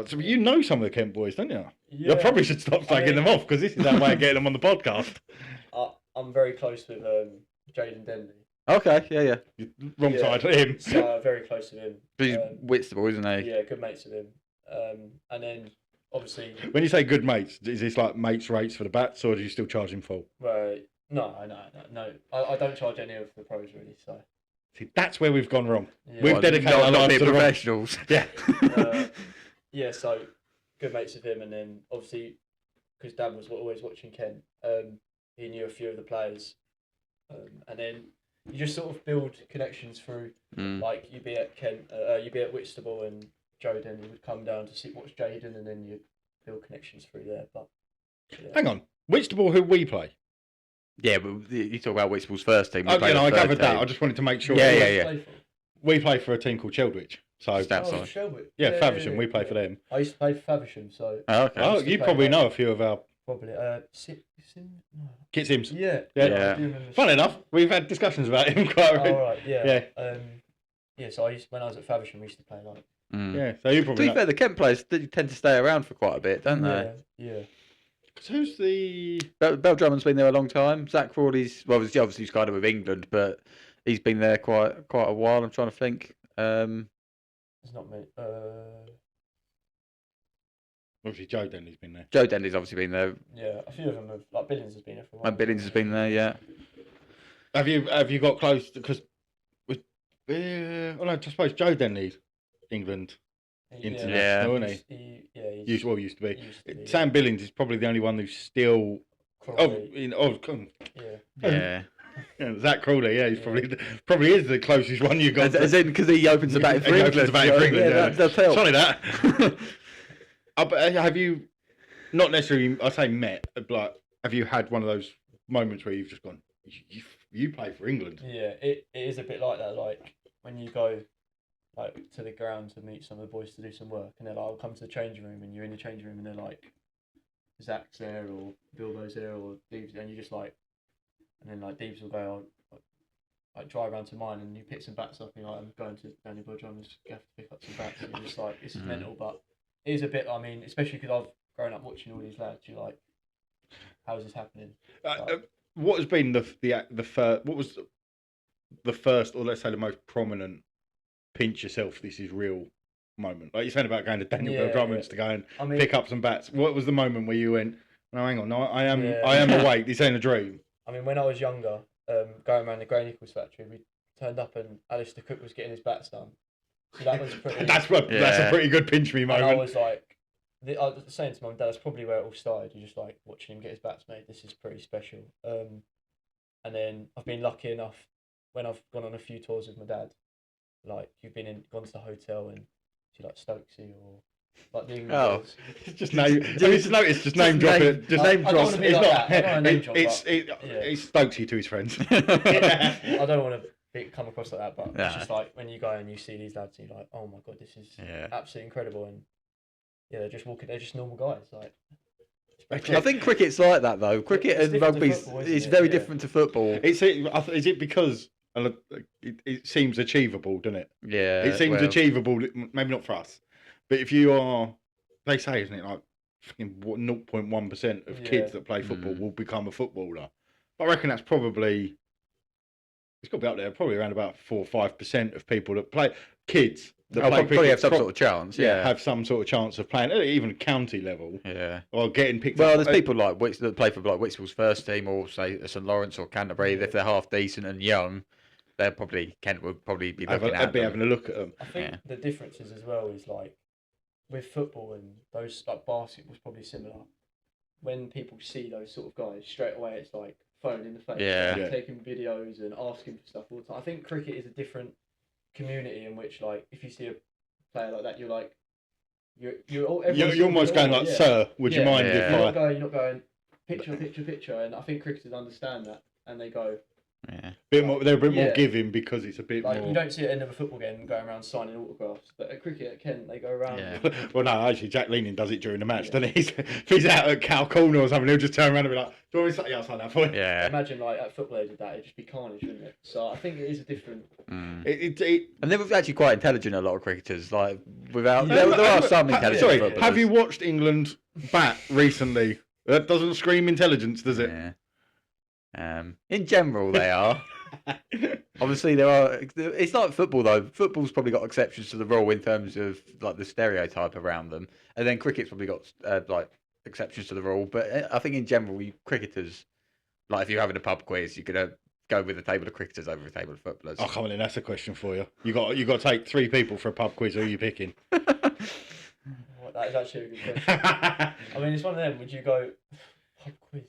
So you know some of the Kent boys, don't you? Yeah. You probably should stop slagging them off because this is our way of getting them on the podcast. I'm very close with Jaden Denley. Okay, yeah. Wrong side of him. So very close with him. He's Whitstable, isn't he? Yeah, good mates with him. And then obviously. When you say good mates, is this like mates rates for the bats, or do you still charge him full? Well, no. I don't charge any of the pros really. So. See, that's where we've gone wrong. Yeah. We've dedicated our lives to the professionals. Yeah. Yeah. So good mates with him, and then obviously because Dan was always watching Kent, he knew a few of the players, and then. You just sort of build connections through, like you'd be at Kent, you'd be at Whitstable, and Joe Denny would come down to watch Jaden, and then you build connections through there. But hang on, Whitstable, who we play? Yeah, but you talk about Whitstall's first team. I played the third gathered that. team. I just wanted to make sure. Yeah, Who yeah, do you yeah. play for? We play for a team called Cheldwich. So Just outside. Oh, Shelby. yeah, Faversham. We play for them. I used to play for Faversham, so Oh, okay. Oh, used to you play probably like- know a few of our probably no. Kit Sims. Yeah, Yeah. I Yeah. do remember. Fun enough, we've had discussions about him quite a Oh, bit. right, yeah. Yeah. Yeah, so when I was at Faversham, we used to play like. Mm. Yeah, so you To probably be know. fair, the Kent players tend to stay around for quite a bit, don't they? Yeah. 'Cause who's the? Bell Drummond's been there a long time. Zach Crawley's obviously he's kind of with England, but he's been there quite a while. I'm trying to think. It's not me. Obviously, Joe Denley's been there. Joe Denley's obviously been there, Yeah, a few of them have. Like Billings has been here for a while. and Billings has been there. Yeah. Have you got close? Because well, I suppose Joe Denley's England international, isn't he? Used to be. Used to be, Sam Billings is probably the only one who's still. Crawley, Yeah. Zach Crawley, yeah, he's probably is the closest one you got. As in because he opens the batting for He England. opens the batting for England, yeah. That's help. Sorry that. But have you not necessarily? I say met, but like, have you had one of those moments where you've just gone, you play for England? Yeah, it is a bit like that. Like when you go like to the ground to meet some of the boys to do some work, and they're like, "I'll come to the changing room," and you're in the changing room, and they're like, "Zach's there," or "Bilbo's there," or Deebs, and you just like, and then like Deebs will go, "I'll like drive around to mine," and you pick some bats up, and you're like, "I'm going to Daniel Burdramon's gaff to pick up some bats," and you're just like, "This is mental," but it is a bit. I mean, especially because I've grown up watching all these lads, you're like, "How is this happening?" What has been the first? What was the first, or let's say the most prominent pinch yourself? This is real moment. Like you're saying about going to Daniel Drummond's to go and pick up some bats. What was the moment where you went, "No, hang on, no, I am awake. This ain't a dream." I mean, when I was younger, going around the Grey Nichols factory, we turned up and Alistair Cook was getting his bats done. So that was pretty. That's a pretty good pinch me moment. And I was like, I was saying to mum and dad, that's probably where it all started. You're just like watching him get his bats made. This is pretty special. And then I've been lucky enough when I've gone on a few tours with my dad. Like you've gone to the hotel and see like Stokesy or like the England. Just name. Just notice. Just name drop it. Just name drop. It's not. It's It's Stokesy to his friends. I don't want to come across like that, but it's just like when you go and you see these lads, and you're like, oh my god, this is absolutely incredible, and they're just walking, they're just normal guys. Like, I think cricket's like that though. Cricket and rugby is very different to football. Is it because it seems achievable, doesn't it? Yeah, it seems achievable. Maybe not for us, but if you are, they say, isn't it, like 0.1% of kids that play football will become a footballer. But I reckon that's probably. It's got to be up there, probably around about 4 or 5% of people that play kids. That probably have some sort of chance. Yeah, have some sort of chance of playing, even county level. Yeah, or getting picked up. Well, there's people like that play for like Whitstall's first team, or say St Lawrence or Canterbury. If they're half decent and young, Kent would probably be looking at them. Having a look at them. I think the differences as well is like with football and those like basketball's probably similar. When people see those sort of guys, straight away it's like phone in the face, taking videos and asking for stuff all the time. I think cricket is a different community in which, like, if you see a player like that, you're like, you're almost going like, "Sir, would you mind if you're not going picture, and I think cricketers understand that, and they go. They're a bit more giving because it's a bit like, more. You don't see at the end of a football game going around signing autographs, but at cricket at Kent they go around. Well, no, actually, Jack Leaning does it during the match, doesn't he? If he's out at Cal Corner or something, he'll just turn around and be like, "Do you want me to I'll sign that for you?" Yeah. Imagine like at football they did that; it'd just be carnage, wouldn't it? So I think it is a different. And they were actually quite intelligent. A lot of cricketers, like without there are some intelligent. Sorry, footballers. have you watched England bat recently? That doesn't scream intelligence, does it? Yeah. In general, they are. Obviously, there are. It's like football though. Football's probably got exceptions to the rule in terms of like the stereotype around them, and then cricket's probably got like exceptions to the rule. But I think in general, cricketers, like if you're having a pub quiz, you're gonna go with a table of cricketers over a table of footballers. Oh, come on in. That's a question for you. You got to take 3 people for a pub quiz. Who are you picking? That is actually a good question. I mean, it's one of them. Would you go pub quiz?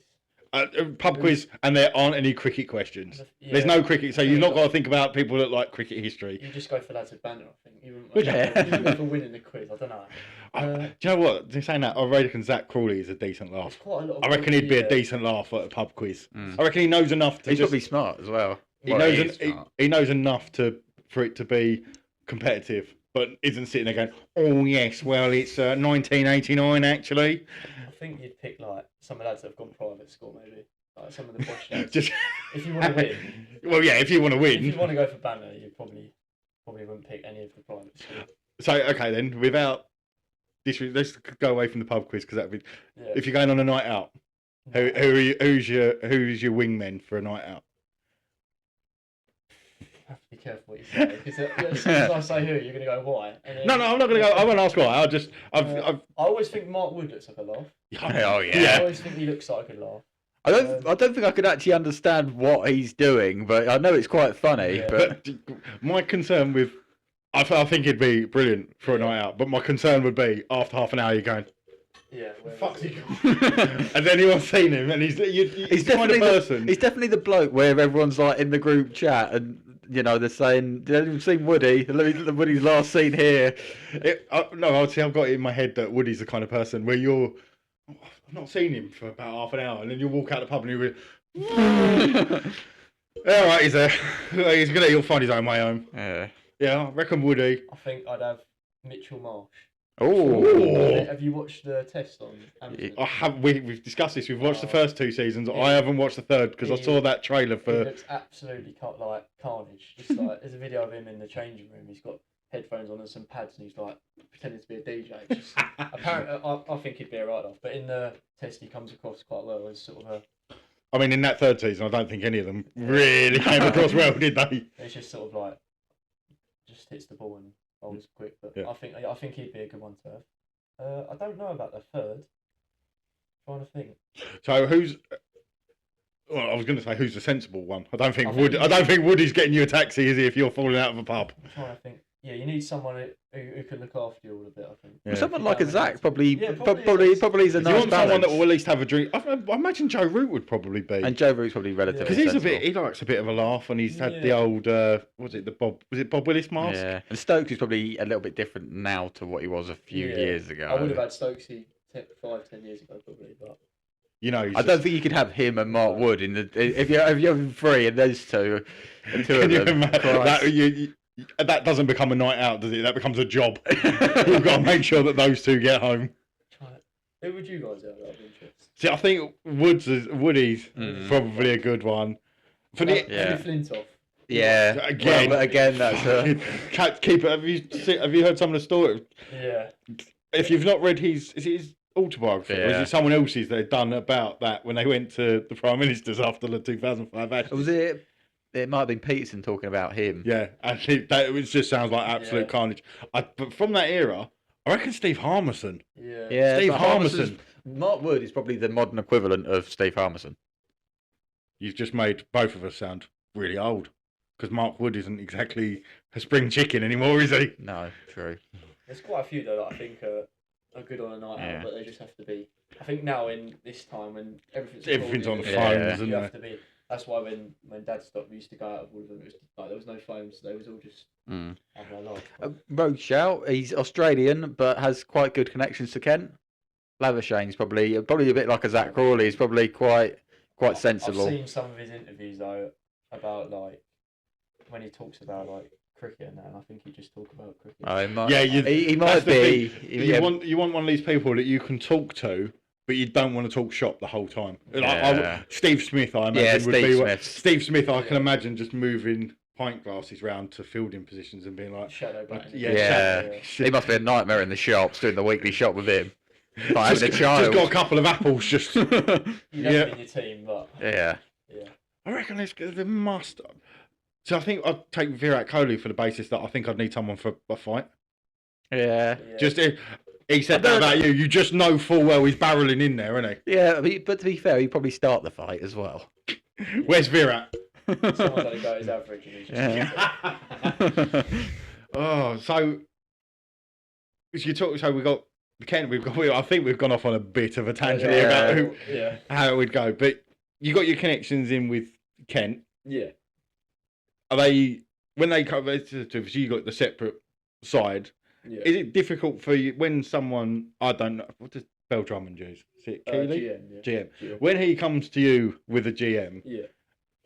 Pub quiz, and there aren't any cricket questions. There's no cricket, so you've not got to think about people that like cricket history. You just go for lads of banter, I think. You wouldn't go for winning the quiz. I don't know. Do you know what? Just saying that, I reckon Zach Crawley is a decent There's laugh. quite a lot of I reckon he'd be a yeah. decent laugh at a pub quiz. Mm. I reckon he knows enough to He's just. probably smart as well. He Well, knows he is smart. he knows enough for it to be competitive, but isn't sitting there going, "Oh yes, well it's 1989 actually." I think you'd pick like some of the lads that have gone private school, maybe like some of the posh lads. Just If you want to win, well, yeah, if you want to if you win. want to go for banner, you probably wouldn't pick any of the private school. So okay then, without this, let's go away from the pub quiz because that'd be. Yeah. If you're going on a night out, who are you, who's your wingmen for a night out? You have to be careful what you say because as soon as I say who, you're going to go why. And then, No, I'm not going to go. I won't ask why. I always think Mark Wood looks like a laugh. Oh I yeah. always think he looks like a laugh. I don't think I could actually understand what he's doing, but I know it's quite funny. Yeah. But My concern with, I think it'd be brilliant for a night out, but my concern would be after half an hour you're going, Yeah. fuck's he gone? And anyone's seen him, and he's he's the kind of person. He's definitely the bloke where everyone's like in the group chat and they're saying, "Have you seen Woody? Woody's last seen here." No, I'd say I've got it in my head that Woody's the kind of person where you're. I've not seen him for about half an hour, and then you walk out the pub and you're. All right, he's there. He'll find his own way home. Yeah. Yeah, I reckon Woody. I think I'd have Mitchell Marsh. Oh. Have you watched the test on Amazon? I have. We've discussed this. We've watched the first 2 seasons. I haven't watched the third because I saw that trailer He for. looks absolutely like carnage. Just like there's a video of him in the changing room. He's got headphones on and some pads, and he's like pretending to be a DJ. Just, apparently, I think he'd be a right off. But in the test, he comes across quite well as sort of a. I mean, in that third season, I don't think any of them really came across well, did they? It's just sort of like just hits the ball and bowls quick. But Yeah. I think he'd be a good one to have. I don't know about the third. Trying to think. So who's? Well, I was going to say who's the sensible one. I don't think I think Woody's getting you a taxi, is he? If you're falling out of a pub. I'm trying to think. Yeah, you need someone who can look after you all a bit. I think. Yeah. Someone like a Zach probably is a Do you nice want someone balance. that will at least have a drink? I imagine Joe Root would probably be. And Joe Root's probably relatively Because he's sensible. he likes a bit of a laugh, and he's had the Yeah. old was it Bob Willis mask? Yeah, and Stokes is probably a little bit different now to what he was a few Yeah. years ago. I would have had Stokesy 5-10 years ago probably, but You know, I don't think you could have him and Mark Wood in the if you're having three and those two, the two Can of you them. imagine Christ. that doesn't become a night out, does it? That becomes a job. You've got to make sure that those two get home. who would you guys have out of interest? See, I think Woody's probably a good one. For the Yeah. Andy Flintoff. Yeah, Again. well, but again, that's keep it. Have you heard some of the story? Yeah. If you've not read is it his autobiography, or is Yeah. it someone else's they've done about that when they went to the Prime Ministers after the 2005 Ashes? was it. It might have been Peterson talking about him. Yeah, and it just sounds like absolute carnage. But from that era, I reckon Steve Harmison. Yeah. Yeah, Steve but Harmison. Mark Wood is probably the modern equivalent of Steve Harmison. You've just made both of us sound really old. Because Mark Wood isn't exactly a spring chicken anymore, is he? No, true. There's quite a few though that I think are good on a night Yeah. out, but they just have to be. I think now in this time when Everything's on the recorded, phones, Yeah. isn't you it? have to be. That's why when Dad stopped, we used to go out with all of them. It was like there was no phones, so they was all just Mm. having a laugh. Road shout. He's Australian, but has quite good connections to Kent. Lavershane's probably a bit like a Zach Crawley. He's probably quite sensible. I've seen some of his interviews though about like when he talks about like cricket and that. And I think he just talk about cricket. Oh, he might, Yeah, he that's might the be. thing. Yeah, You want one of these people that you can talk to, but you don't want to talk shop the whole time. Yeah. Steve Smith, I imagine, Yeah, would Steve be Smith. Steve Smith, I can Yeah. imagine just moving pint glasses round to fielding positions and being like, Shadow batting. yeah, he must be a nightmare in the shops doing the weekly shop with him. Like just, having a child. just got a couple of apples. Just You'd have Yeah. him in your team, but Yeah. yeah. I reckon they must. So I think I'd take Virat Kohli for the basis that I think I'd need someone for a fight. Yeah. Yeah. Just he said that about you. You just know full well he's barreling in there, isn't Yeah, but to be fair, he'd probably start the fight as well. he? Where's Virat? Someone's got to go his average and he's just Yeah. Oh, so you talk. So we got Kent. I think we've gone off on a bit of a tangent here about yeah. how it would go. But you got your connections in with Kent. Yeah. Are they when they come? So you got the separate side. Yeah. Is it difficult for you when someone, I don't know, what does Bell Drummond use? Is it Keeley? GM, yeah. GM. When he comes to you with a GM, Yeah.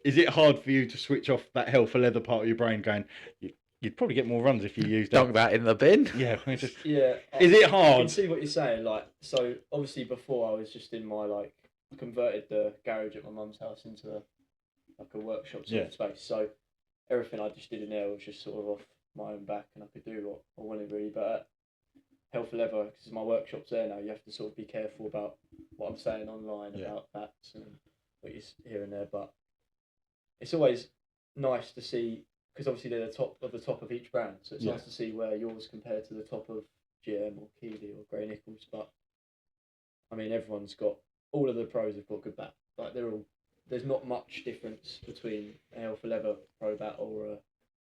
is it hard for you to switch off that hell for leather part of your brain going, you'd probably get more runs if you used that? Dunk that in the bin. Yeah. Just, Yeah. is it I hard? can see what you're saying. Like, so obviously before I was just in my I converted the garage at my mum's house into a workshop sort of space. So everything I just did in there was just sort of off my own back, and I could do what I wanted really. But at Hell for Leather, because my workshop's there now, you have to sort of be careful about what I'm saying online about bats and what you hear and there. But it's always nice to see, because obviously they're the top of each brand, so it's nice to see where yours compared to the top of GM or Keeley or Grey Nichols. But I mean, everyone's got, all of the pros have got good bat. Like, there's not much difference between a Hell for Leather pro bat or a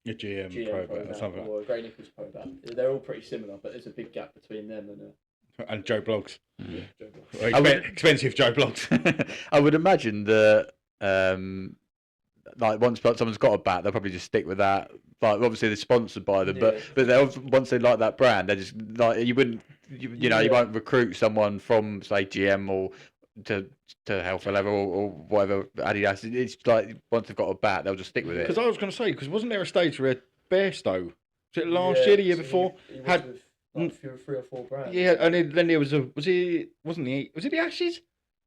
GM GM pro bat or something or a Grey Nichols pro bat. They're all pretty similar, but there's a big gap between them and Joe Blogs. Joe Blogs. Expensive Joe Blogs. I would imagine that like once someone's got a bat, they'll probably just stick with that. Like obviously they're sponsored by them, but once they like that brand, they just like you wouldn't you won't recruit someone from say GM or to Hell for Leather or whatever Adidas. It's like once they've got a bat, they'll just stick with it. Because I was going to say, because wasn't there a stage where Bairstow, was it last year, the year before, he had with, 3 or 4 brands. Yeah, and then there was it the Ashes?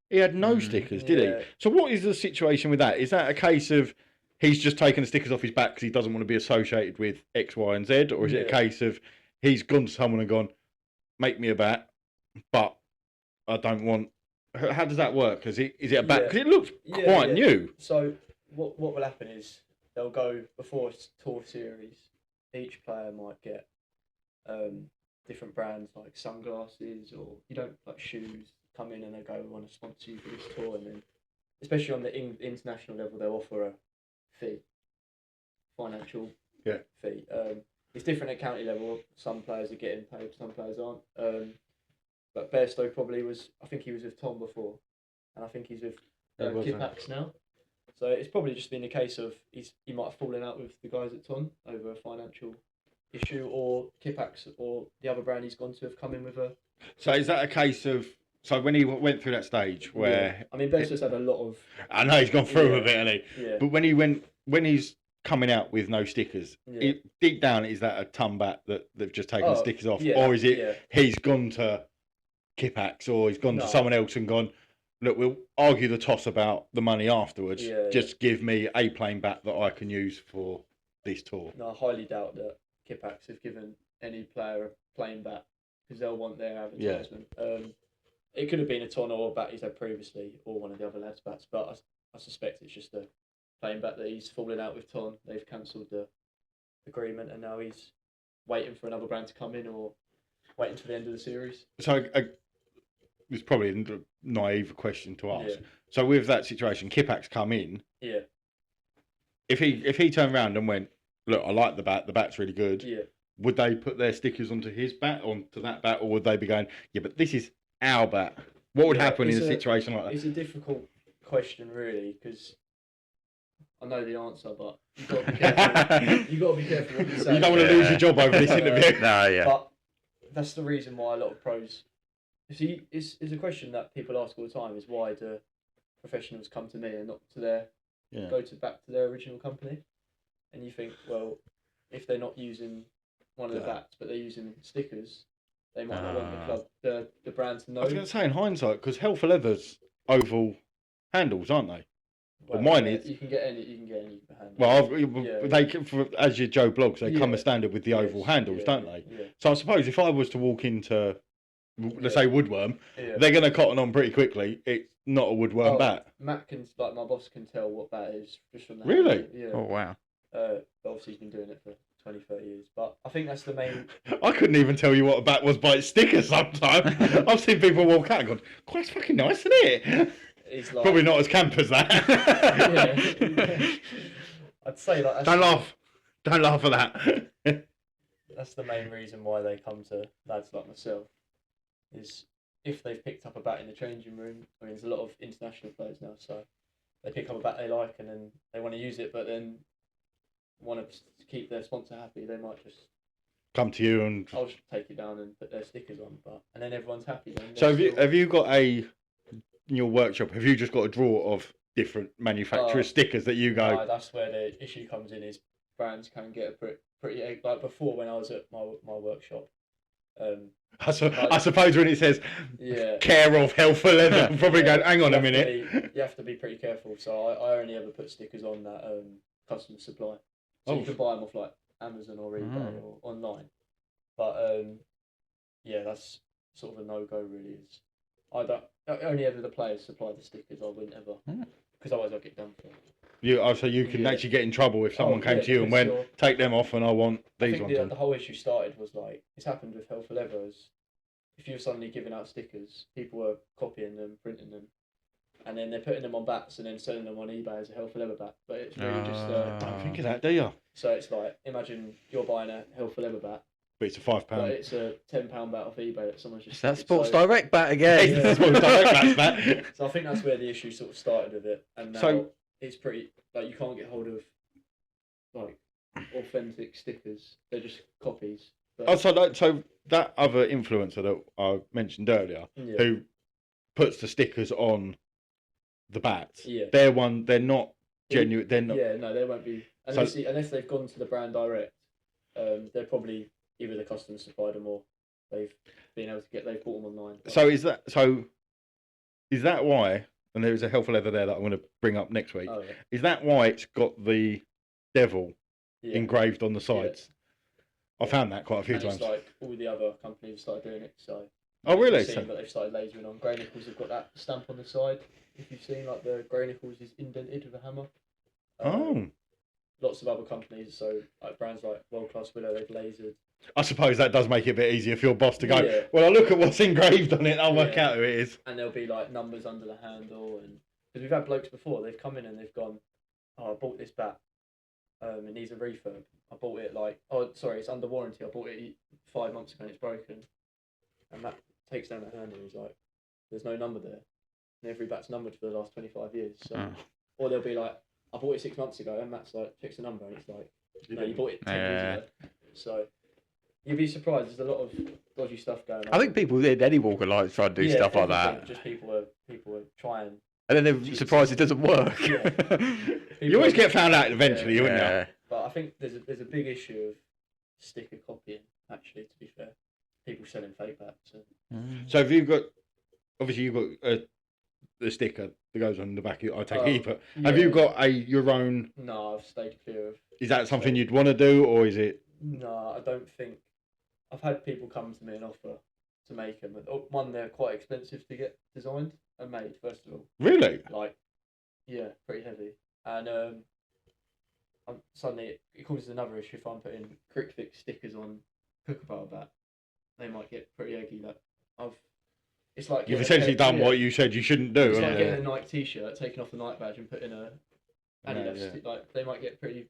He had no stickers, did he? So what is the situation with that? Is that a case of he's just taking the stickers off his back because he doesn't want to be associated with X, Y, and Z, or is it a case of he's gone to someone and gone, make me a bat, but I don't want. How does that work? Is it a bat? Because it looks quite new. So what will happen is they'll go before a tour series. Each player might get different brands like sunglasses, or like shoes. Come in and they go, we want to sponsor you for this tour, and then especially on the international level, they'll offer a fee, financial fee. It's different at county level. Some players are getting paid, some players aren't. But Bairstow probably was. I think he was with Tom before, and I think he's with Crickfix now. So it's probably just been a case of he might have fallen out with the guys at Ton over a financial issue, or Crickfix or the other brand he's gone to have come in with a. So is that a case of? So when he went through that stage where I mean, Bairstow's had a lot of. I know he's gone through a bit, hasn't he? Yeah. But when he's coming out with no stickers, deep down, is that a ton bat that they've just taken the stickers off, or is it he's gone to Crickfix or he's gone to someone else and gone, look, we'll argue the toss about the money afterwards. Just give me a plain bat that I can use for this tour. No, I highly doubt that Crickfix have given any player a plain bat because they'll want their advertisement. It could have been a Ton or a bat he's had previously, or one of the other lads' bats, but I suspect it's just a plain bat that he's fallen out with Ton. They've cancelled the agreement, and now he's waiting for another brand to come in, or waiting to the end of the series. So it's probably a naive question to ask. So with that situation, Crickfix come in. Yeah. If he turned around and went, look, I like the bat. The bat's really good. Yeah. Would they put their stickers onto his bat, onto that bat, or would they be going, yeah, but this is our bat? What would happen in a situation like that? It's a difficult question, really, because I know the answer, but you've got to be careful. You've got to be careful what you say. You don't want to lose your job over this interview. But that's the reason why a lot of pros. See, it's a question that people ask all the time: is why do professionals come to me and not to go back to their original company? And you think, well, if they're not using one of the bats, but they're using stickers, they might not want the club, the brand to know. I was going to say, in hindsight, because Hell for Leather's oval handles, aren't they? Well, mine is. You can get any handle. Well, as your Joe Blogs, they come as standard with the oval handles, don't they? Yeah. So I suppose if I was to walk into, let's say, Woodworm, they're going to cotton on pretty quickly. It's not a Woodworm bat. Matt can, like my boss, can tell what bat is just from that. Really? Yeah. Oh wow. But obviously he's been doing it for 20, 30 years. But I think that's the main. I couldn't even tell you what a bat was by its sticker sometimes. I've seen people walk out and gone, "Quite fucking nice, isn't it?" It's like... Probably not as camp as that. I'd say like. Don't laugh. Don't laugh at that. That's the main reason why they come to lads like myself. Is if they've picked up a bat in the changing room. I mean, there's a lot of international players now, so they pick up a bat they like and then they want to use it, but then want to keep their sponsor happy. They might just come to you and. I'll just take it down and put their stickers on, and then everyone's happy. Then So have you got in your workshop? Have you just got a drawer of different manufacturer stickers that you go? No, that's where the issue comes in. Is brands can get a pretty like before when I was at my workshop. I suppose when it says care of health for leather, I'm probably going, hang on a minute. You have to be pretty careful. So I only ever put stickers on that customer supply. So you can buy them off like Amazon or eBay or online. But that's sort of a no-go really. Is only ever the players supply the stickers. I wouldn't ever, because otherwise I'll get done for it. So you can actually get in trouble if someone came to you and went, take them off and I want these ones on. The whole issue started was like, it's happened with Hell for Leather. If you're suddenly giving out stickers, people were copying them, printing them, and then they're putting them on bats and then selling them on eBay as a Hell for Leather bat. But it's really just... don't think of that, do you? So it's like, imagine you're buying a Hell for Leather bat, but it's a £5. but it's a £10 bat off eBay that someone's just... It's that Sports Direct bat again. Yeah. Sports Direct bat. So I think that's where the issue sort of started with it, and now it's pretty... Like, you can't get hold of, like, authentic stickers. They're just copies. But... So that other influencer that I mentioned earlier, who puts the stickers on the bats, they're not genuine. They're not. Yeah, no, they won't be unless they've gone to the brand direct. They're probably either the customer supplied them or they've bought them online. So is that why? And there's a Hell for Leather there that I'm going to bring up next week. Oh, yeah. Is that why it's got the devil engraved on the sides? I found that quite a few times. It's like all the other companies started doing it. So. Oh really? But they've started lasering on. Grey Nichols have got that stamp on the side. If you've seen, like the Grey Nichols is indented with a hammer. Lots of other companies, so like brands like World Class Willow, they've lasered. I suppose that does make it a bit easier for your boss to go, well, I look at what's engraved on it, I'll work out who it is. And there'll be like numbers under the handle, and because we've had blokes before, they've come in and they've gone, I bought this bat, it needs a refurb. I bought it it's under warranty. I bought it 5 months ago and it's broken. And that takes down the handle. He's like, there's no number there, and every bat's numbered for the last 25 years. So, or they'll be like, I bought it 6 months ago, and Matt's like, checks the number, and it's like, no, you bought it 10 years ago. So. You'd be surprised. There's a lot of dodgy stuff going on. I think people in any walk of life try to do stuff like that. Just people are trying. And then they're surprised it doesn't work. You always get found out eventually, wouldn't you? But I think there's a big issue of sticker copying. Actually, to be fair, people selling fake bats. So have you got? Obviously, you've got the sticker that goes on the back. I take it, but have you got your own? No, I've stayed clear of. Is that something you'd want to do, or is it? No, I don't think. I've had people come to me and offer to make them. One, they're quite expensive to get designed and made, first of all. Really? Like, yeah, pretty heavy. And suddenly it causes another issue if I'm putting Crickfix stickers on Kookaburra bat. They might get pretty eggy. It's like you've essentially done what you said you shouldn't do. It's like getting a Nike T-shirt, taking off the Nike badge and putting a Adidas. Like they might get pretty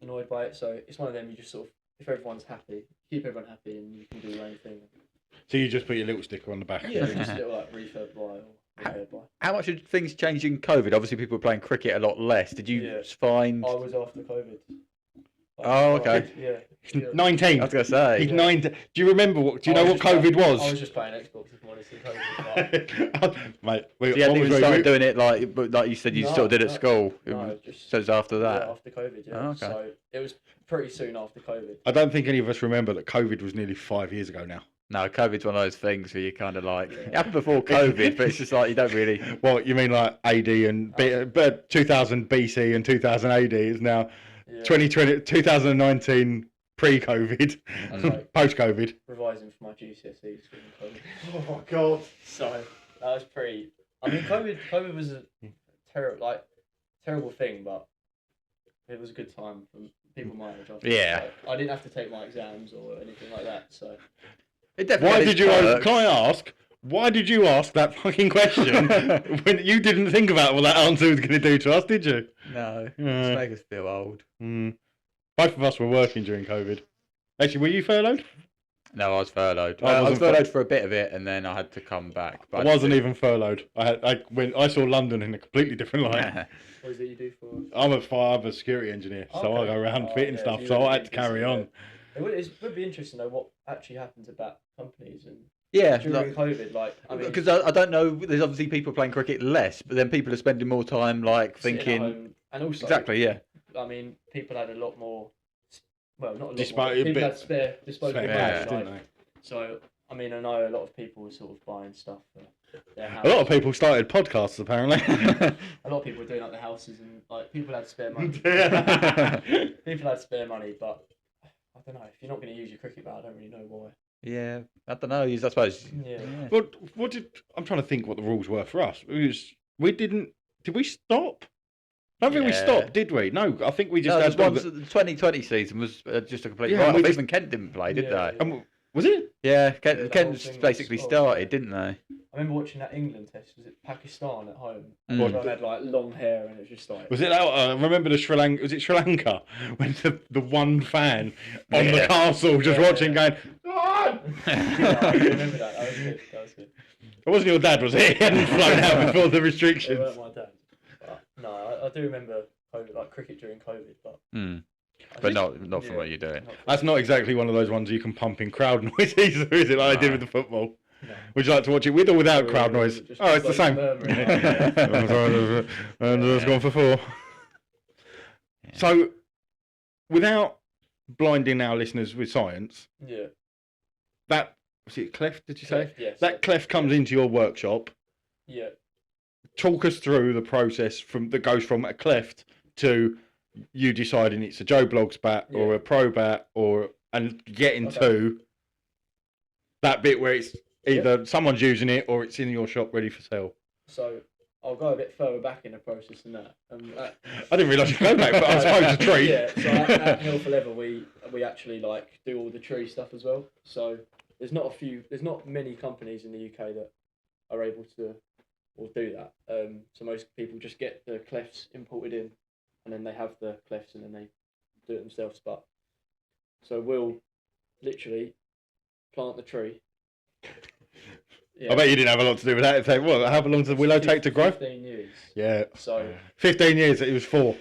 annoyed by it. So it's one of them. You just sort of. If everyone's happy, keep everyone happy, and you can do your own thing. So you just put your little sticker on the back. Yeah, just a little like refurb buy or repair buy. How much did things change in COVID? Obviously, people were playing cricket a lot less. Did you find? I was after COVID. Oh, okay. Yeah. 19. I was gonna say. He's 9. Do you remember what? Do you know what COVID was? I was just playing Xbox if I'm honest. COVID, mate. So you hadn't even started doing it like you said you sort of did at school. No, just so it was after that. Yeah, after COVID. Yeah. Oh, okay. So it was pretty soon after COVID. I don't think any of us remember that COVID was nearly 5 years ago now. No, COVID's one of those things where you kind of like it happened before COVID, but it's just like you don't really. Well, you mean like AD and 2000 BC and 2000 AD is now 2020, 2019 pre-COVID, post-COVID. Revising for my GCSEs during COVID. Oh my god! So that was pretty. I mean, COVID was a terrible thing, but it was a good time for people my age. Yeah. I didn't have to take my exams or anything like that, so. Why did you? Can I ask? Why did you ask that fucking question when you didn't think about what that answer was going to do to us? Did you? No. Just make us feel old. Both of us were working during COVID. Actually, were you furloughed? No, I was furloughed. I was furloughed for a bit of it, and then I had to come back. But I wasn't even furloughed. I saw London in a completely different light. What is it you do for? I'm a security engineer, so I go around fitting stuff. So I had to carry on. It would be interesting though what actually happened to bat companies and Yeah, during COVID. Like, I mean, because I don't know. There's obviously people playing cricket less, but then people are spending more time like sitting at thinking. home, and also Exactly, yeah. I mean, people had a lot more. Well, not a lot Dispo- more. a People bit- had spare disposable Spare money. cash, didn't Like, so I mean, I know a lot of people were sort of buying stuff for their house. A lot of people started podcasts, apparently. A lot of people were doing like the houses and like people had spare money. People had spare money, but I don't know. If you're not going to use your cricket bat, I don't really know why. Yeah, I don't know. I suppose. Yeah. I'm trying to think what the rules were for us. Did we stop? I don't think we Yeah. stopped, did we? No, I think we just No, had the 2020 season was just a complete Yeah, write-off. we just- Even Kent didn't play, did Yeah, they? yeah. Was it? Yeah, Yeah, the Kent whole thing basically was- started, didn't they? I remember watching that England test. Was it Pakistan at home? Mm. Everyone had like long hair and it was just like. Was it that? I remember the Sri Lanka. Was it Sri Lanka when the one fan on the Yeah. castle just Yeah, watching, yeah. going, "Ah!" Yeah, I remember that. That was good. That was good. It wasn't your dad, was it? He hadn't flown out before the They restrictions. weren't my dad. But, no, I do remember COVID, like cricket during COVID, but. Mm. I But just- not for what you're doing. That's not exactly one of those ones you can pump in crowd noise either, is it? Like they did with the football. No. Would you like to watch it with or without Or crowd noise? just Oh, it's the like same. murmuring. And it's gone for 4. So, without blinding our listeners with science, Yeah. that was it. Cleft? Did you say Cleft, yes. that cleft comes into your workshop? Yeah. Talk us through the process that goes from a cleft to you deciding it's a Joe Bloggs bat or Yeah. a pro bat and getting to that bit where it's either someone's using it or it's in your shop ready for sale. So I'll go a bit further back in the process than that. I didn't realise you could go back, but I suppose a tree. Yeah. So at Hill for Leather, we actually like do all the tree stuff as well. So there's not many companies in the UK that are able to or do that. So most people just get the clefts imported in, and then they have the clefts and then they do it themselves. But so we'll literally plant the tree. Yeah. I bet you didn't have a lot to do with that. If they, how long does the willow take to grow? 15 years. Yeah, So 15 years. It was 4.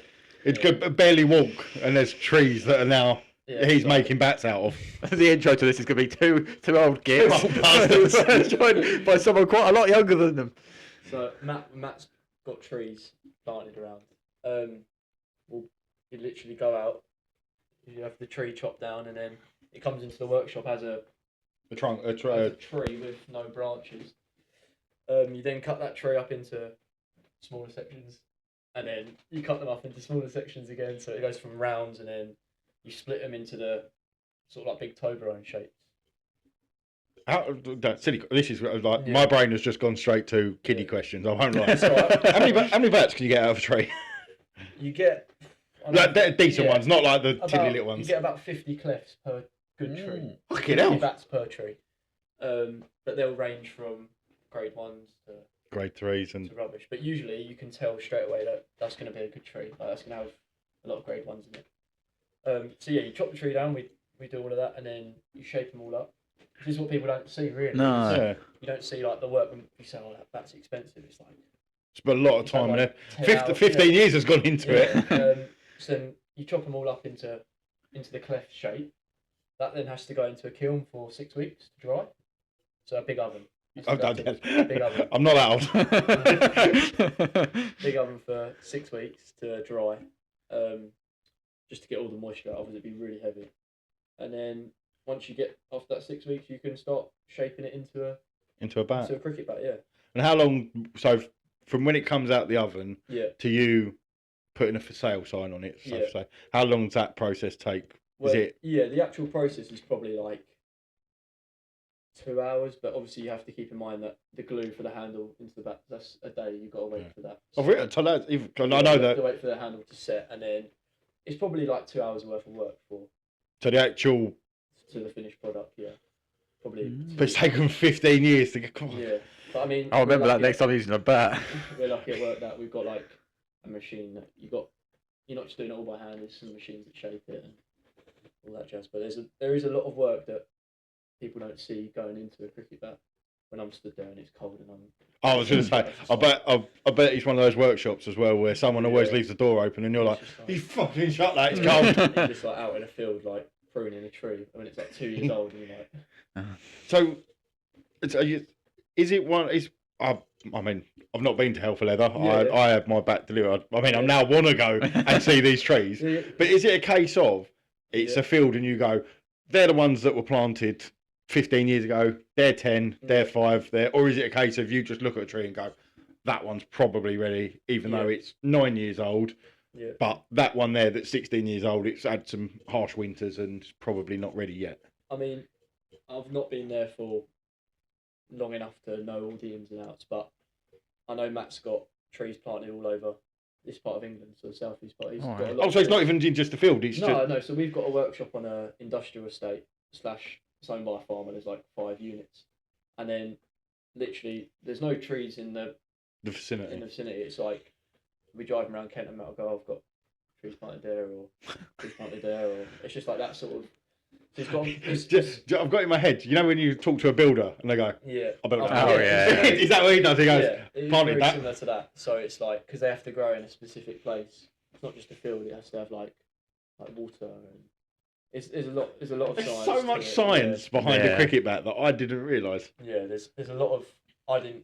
It could barely walk, and there's trees that are now yeah, he's so- making bats out of. The intro to this is going to be two old gits Two old bastards. joined by someone quite a lot younger than them. So Matt's got trees planted around. You literally go out, you have the tree chopped down, and then it comes into the workshop as a tree with no branches. You then cut that tree up into smaller sections, and then you cut them up into smaller sections again. So it goes from rounds, and then you split them into the sort of like big Toblerone shapes. Silly. This is like Yeah. my brain has just gone straight to kiddie Yeah. questions. I won't lie. So how many bats can you get out of a tree? you get Like they're decent yeah, ones, not like the tiddly little You ones. get about 50 clefts per good tree. Fucking 50 hell. bats per tree. But they'll range from grade 1s Grade 3s and to rubbish. But usually you can tell straight away that that's going to be a good tree. Like that's going to have a lot of grade 1s in it. So yeah, you chop the tree down, we do all of that, and then you shape them all up. This is what people don't see really. No. yeah. You don't see like the work when you say, oh, that's expensive. It's like Spent a lot of you spend, time like, there. 10 hours, 15 years has gone into it. So then you chop them all up into the cleft shape. That then has to go into a kiln for 6 weeks to dry. So a big oven. Has to I've go done into that. Big oven. I'm not that old. Big oven for 6 weeks to dry. Just to get all the moisture out of it, it'd be really heavy. And then once you get off that 6 weeks, you can start shaping it into Into a bat. a cricket bat. Yeah. And how long? So from when it comes out the oven Yeah. to you putting a for sale sign on it, so Yeah. to say, how long does that process take? Well, Is it? Yeah, the actual process is probably like 2 hours, but obviously you have to keep in mind that the glue for the handle into the bat, that's a day. You've got to wait for that. I've written. So that's even. I You know have to that. wait for the handle to set, and then it's probably like 2 hours worth of work So the actual. to the finished product. Yeah, probably. But it's taken 15 years to get. Come on. Yeah, but I mean, I'll remember we're that next time I'm using a bat. We're lucky at work that we've got like a machine that you're not just doing it all by hand. There's some machines that shape it and all that jazz. But there is a lot of work that people don't see going into a cricket bat. When I'm stood there and it's cold and I was going to say, I bet it's one of those workshops as well where someone always leaves the door open and you're like, it's just you fucking shut that, it's cold. It's just like out in a field, like pruning a tree when it's like 2 years old, and you're like, So, is it one? I mean, I've not been to Hell for Leather. Yeah. I had my back delivered. I mean, I now want to go and see these trees. Yeah. But is it a case of it's a field and you go, they're the ones that were planted 15 years ago, they're 10, they're 5, or is it a case of you just look at a tree and go, that one's probably ready, even though it's 9 years old, but that one there that's 16 years old, it's had some harsh winters and probably not ready yet? I mean, I've not been there for long enough to know all the ins and outs, but I know Matt's got trees planted all over this part of England, so the southeast part. He's got a lot so it's not even in just a field. It's no. So we've got a workshop on a industrial estate / it's owned by a farmer. There's like 5 units, and then literally there's no trees in the vicinity. It's like we drive around Kent and Matt will go, I've got trees planted there or trees planted there, or it's just like that sort of. I've got in my head, you know, when you talk to a builder and they go, I better is that what he does? He goes, planted that. Similar to that. So it's like, because they have to grow in a specific place. It's not just a field, it has to have like water, and there's a lot of There's science. so much science behind a cricket bat that I didn't realise. Yeah, there's a lot of, I didn't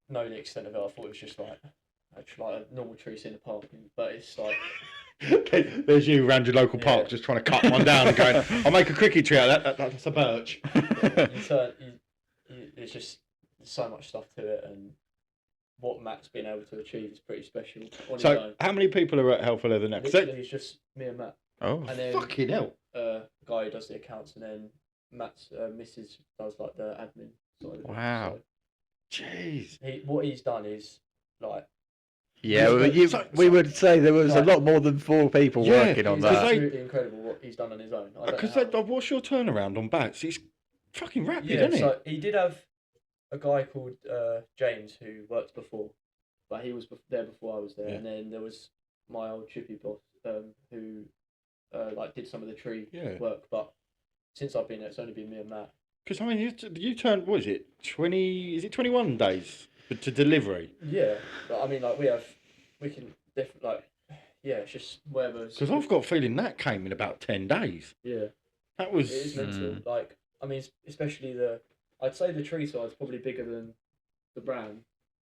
know the extent of it. I thought it was just like a normal tree in the park, but it's like. There's you around your local park just trying to cut one down and going, I'll make a cricket tree out of that. That's a birch. It's just so much stuff to it, and what Matt's been able to achieve is pretty special. So, how many people are at Hell for Leather now? Literally, it's just me and Matt. Oh, and then, fucking hell. Guy who does the accounts, and then Matt's missus does like the admin side of it. Wow. So, jeez. What he's done is like. Yeah, we would say there was a lot more than 4 people working on that. It's absolutely incredible what he's done on his own. Because what's your turnaround on bats? It's fucking rapid, isn't it? So he did have a guy called James who worked before, but he was there before I was there. And then there was my old chippy boss who did some of the tree work. But since I've been there, it's only been me and Matt. Because I mean, you turned, what is it, 20? Is it 21 days? To delivery. Yeah, but I mean, like we can definitely it's just whatever. Because I've got a feeling that came in about 10 days. Yeah, that was. It is mental. Like, I mean, especially I'd say the tree side's probably bigger than the brand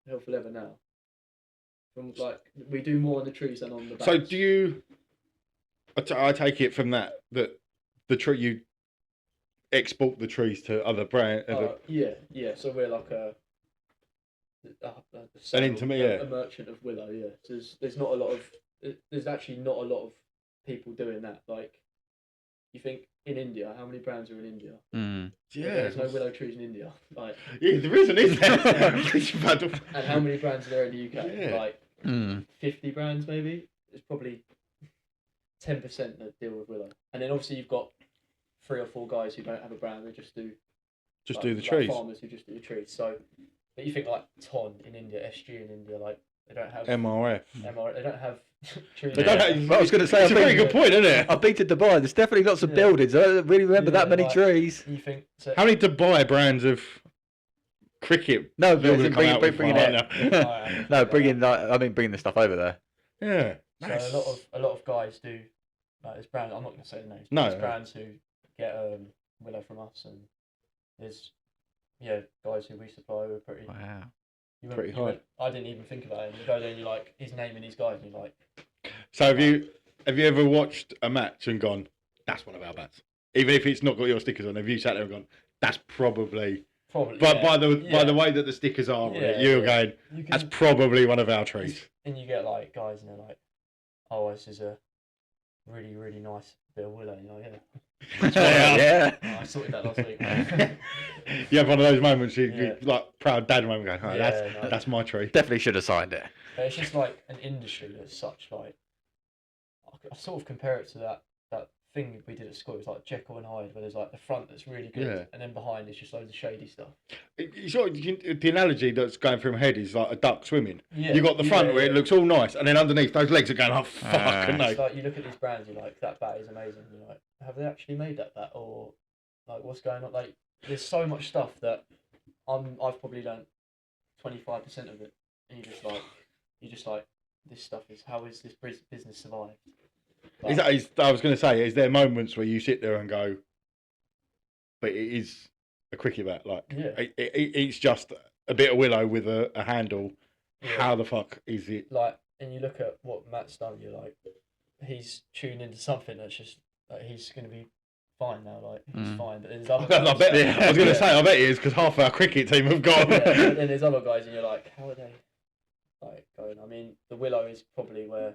Hell for Leather now. From we do more on the trees than on the bats. So do you? I take it from that the tree you export the trees to other brands. Yeah. So we're like a merchant of willow, So there's not a lot of there's actually not a lot of people doing that. Like, you think in India, how many brands are in India? There's no willow trees in India. Like, there isn't, is there? And how many brands are there in the UK? Like 50 brands maybe. It's probably 10% that deal with willow, and then obviously you've got 3 or 4 guys who don't have a brand. They just do the trees. Farmers who just do the trees. So. But you think like TON in India, SG in India, like they don't have MRF. They don't have trees. They don't have, I was going to say, it's a very good point, isn't it? I've been to Dubai. There's definitely lots of buildings. I don't really remember that many trees. You think? So, how many Dubai brands of cricket? No, bringing it. No, bringing the stuff over there. Yeah. So a lot of guys do. Like, there's brands. I'm not going to say the names. No. There's brands who get willow from us, and there's. Yeah, guys who we supply were pretty. Wow. Pretty high. I didn't even think about it. You go there and you're like, his name and his guys, and you're like. So have you ever watched a match and gone, that's one of our bats? Even if it's not got your stickers on, have you sat there and gone, that's probably. But by the way that the stickers are on it, you're going, that's probably one of our trees. And you get like guys, and they're like, oh, this is a really, really nice bit of willow. And you're like, yeah. Oh, I sorted that last week. You have one of those moments, you like proud dad moment going, that's my tree. Definitely should have signed it. But it's just like an industry that's such like. I sort of compare it to that thing we did at school. It's like Jekyll and Hyde, where there's like the front that's really good, and then behind it's just loads of shady stuff. The analogy that's going through my head is like a duck swimming. You got the front where it looks all nice, and then underneath those legs are going, oh fuck, it's like you look at these brands, you're like, that bat is amazing. You're like, have they actually made that bat, or like what's going on? Like, there's so much stuff that I've probably learned 25% of it, and you're just like, this stuff is, how is this business survived? I was going to say, is there moments where you sit there and go, but it is a cricket bat? Like, it's just a bit of willow with a handle. Yeah. How the fuck is it? Like, and you look at what Matt's done, you're like, he's tuned into something that's just, like, he's going to be fine now. Like, he's fine. But there's other guys, I was going to say, I bet he is, because half our cricket team have gone. And then there's other guys, and you're like, how are they like going? I mean, the willow is probably where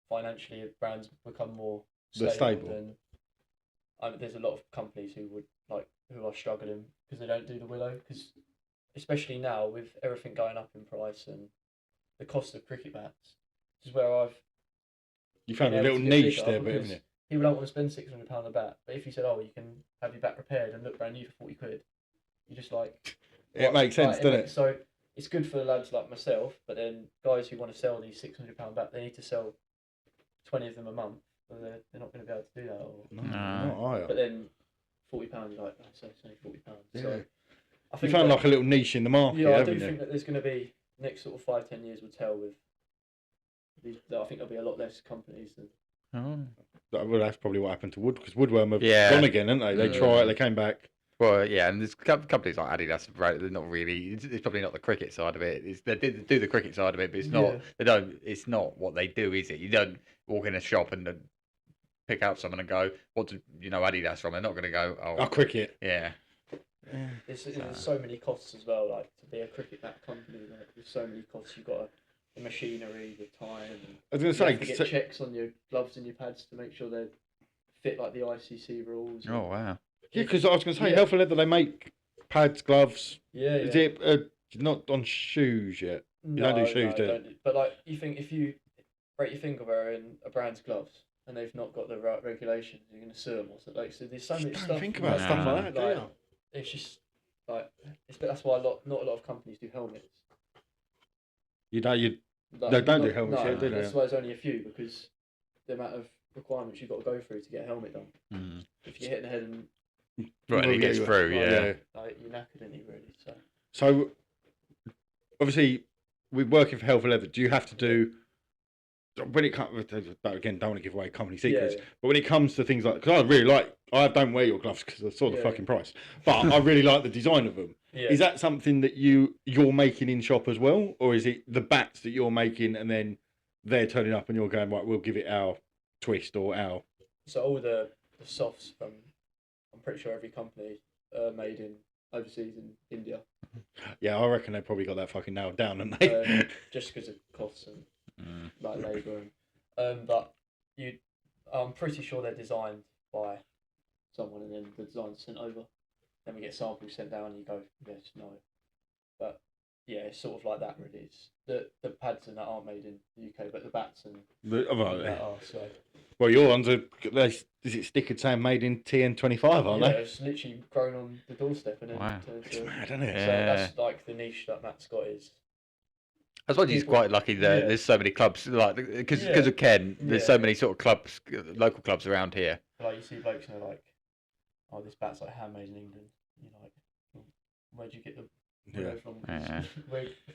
financially brands become more stable. Than, there's a lot of companies who are struggling because they don't do the willow, because especially now with everything going up in price and the cost of cricket bats, this is where you found a little niche there, but isn't it? People don't want to spend £600 a bat, but if you said, you can have your bat repaired and look brand new for £40, you're just like, it makes sense, doesn't it? So it's good for lads like myself, but then guys who want to sell these £600 bat, they need to sell 20 of them a month, so they're not going to be able to do that. No. But then £40, you're like, so it's only £40. Yeah. So I think you found like a little niche in the market. Yeah, I do think that there's going to be, next sort of 5-10 years will tell with these. I think there'll be a lot less companies than. Well, that's probably what happened to Wood, because Woodworm have gone again, haven't they? They tried, they came back. Well, yeah, and there's companies like Adidas, right? They're not really. It's probably not the cricket side of it. They do the cricket side of it, but it's not. Yeah. They don't. It's not what they do, is it? You don't walk in a shop and pick out someone and go, "What do you know Adidas from?" They're not going to go, "Oh, cricket." Yeah. There's so many costs as well. Like, to be a cricket bat company, like, there's so many costs. You've got the machinery, the time. I was going to say, you have to get checks on your gloves and your pads to make sure they fit like the ICC rules. Oh wow! Yeah, because I was going to say, Health and Leather, they make pads, gloves. Yeah. Is it not on shoes yet? You don't do shoes, do you? But like, you think if you break your finger wearing a brand's gloves and they've not got the right regulations, you're going to sue them or something. Like, so there's so much stuff. Think about stuff like that, do you? It's just like, that's why not a lot of companies do helmets. They don't do helmets yet, do they? That's why there's only a few, because the amount of requirements you've got to go through to get a helmet done. If you hit the head and it gets through, like, you're knackered, isn't it, really? So obviously, we're working for Health and Leather. Do you have to do, when it comes, again, don't want to give away company secrets, but when it comes to things like, because I don't wear your gloves because I saw the fucking price, but I really like the design of them. Yeah. Is that something that you're making in shop as well, or is it the bats that you're making and then they're turning up and you're going, right, we'll give it our twist or our... So all the softs from, I'm pretty sure every company made in overseas in India. Yeah, I reckon they probably got that fucking nailed down, haven't they? Just because of costs and like labour. But I'm pretty sure they're designed by someone and then the design's sent over. Then we get samples sent down and you go, yes, no. But yeah, it's sort of like that really. It's the pads and that aren't made in the UK, but the bats and that are. So. Well, your ones are, is it stickered saying made in TN25, aren't they? Yeah, it's literally grown on the doorstep. And then It's mad, isn't it? So that's like the niche that Matt's got is. I suppose he's quite lucky that there's so many clubs, like because of Ken. There's so many sort of clubs, local clubs around here. Like, you see blokes and they're like, "Oh, this bat's like handmade in England." You're like, "Where'd you get the from?"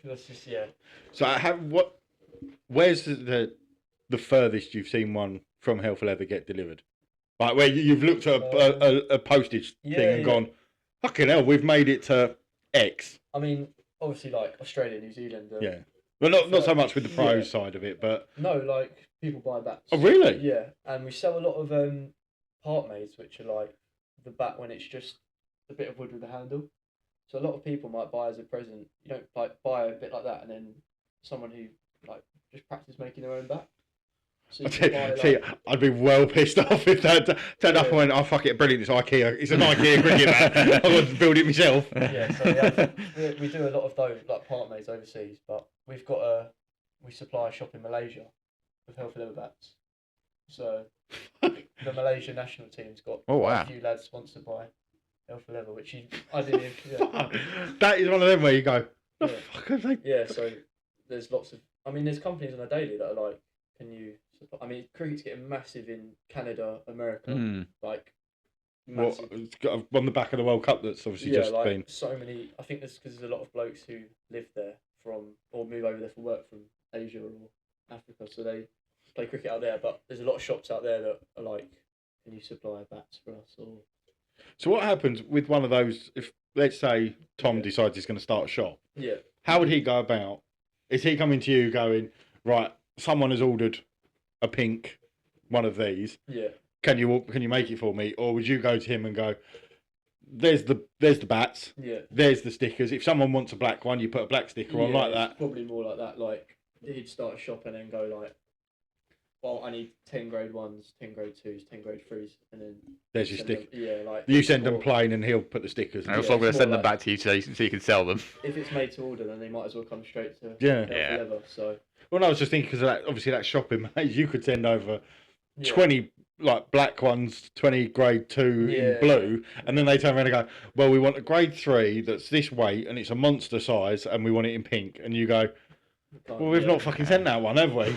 That's just So where's the furthest you've seen one from Health and Leather get delivered? Like, where you've looked at a postage thing and gone, fucking hell, we've made it to X. I mean, obviously, like Australia, New Zealand. Well, not so much with the pro side of it, but... No, like, people buy bats. Oh, really? Yeah, and we sell a lot of part mades, which are like the bat when it's just a bit of wood with a handle. So a lot of people might buy as a present. You don't like buy a bit like that, and then someone who like just practice making their own bat. So I'd be well pissed off if that turned up and went, "Oh fuck it, brilliant! It's IKEA. It's an IKEA cricket bat. I want to build it myself." Yeah, so we do a lot of those like part mades overseas, but we supply a shop in Malaysia with Health and Leather bats. So the Malaysia national team's got a few lads sponsored by Health and Leather, which I didn't. That is one of them where you go, "The fuck are they?" Yeah, so there's lots of. I mean, there's companies on a daily that are like, "Can you?" I mean, cricket's getting massive in Canada, America, like massive. On the back of the World Cup, that's obviously just been so many. I think that's because there's a lot of blokes who live there or move over there for work from Asia or Africa, so they play cricket out there, but there's a lot of shops out there that are like, can you supply bats for us? Or So what happens with one of those? If let's say Tom decides he's going to start a shop, how would he go about? Is he coming to you going, right? Someone has ordered a pink one of these. Yeah. Can you make it for me? Or would you go to him and go, there's the bats. Yeah. There's the stickers. If someone wants a black one, you put a black sticker on like that. Probably more like that. Like he'd start a shop and then go like, well, I need 10 grade 1s, 10 grade 2s, 10 grade 3s, and then there's your sticker. Like you send them plain and he'll put the stickers. And also, I'm going to send them back to you so you can sell them. If it's made to order, then they might as well come straight to Leather. So. Well, no, I was just thinking because obviously that shopping maze, you could send over 20 like black ones, 20 grade 2 in blue, and then they turn around and go, well, we want a grade 3 that's this weight and it's a monster size and we want it in pink. And you go, well, we've not fucking sent that one, have we?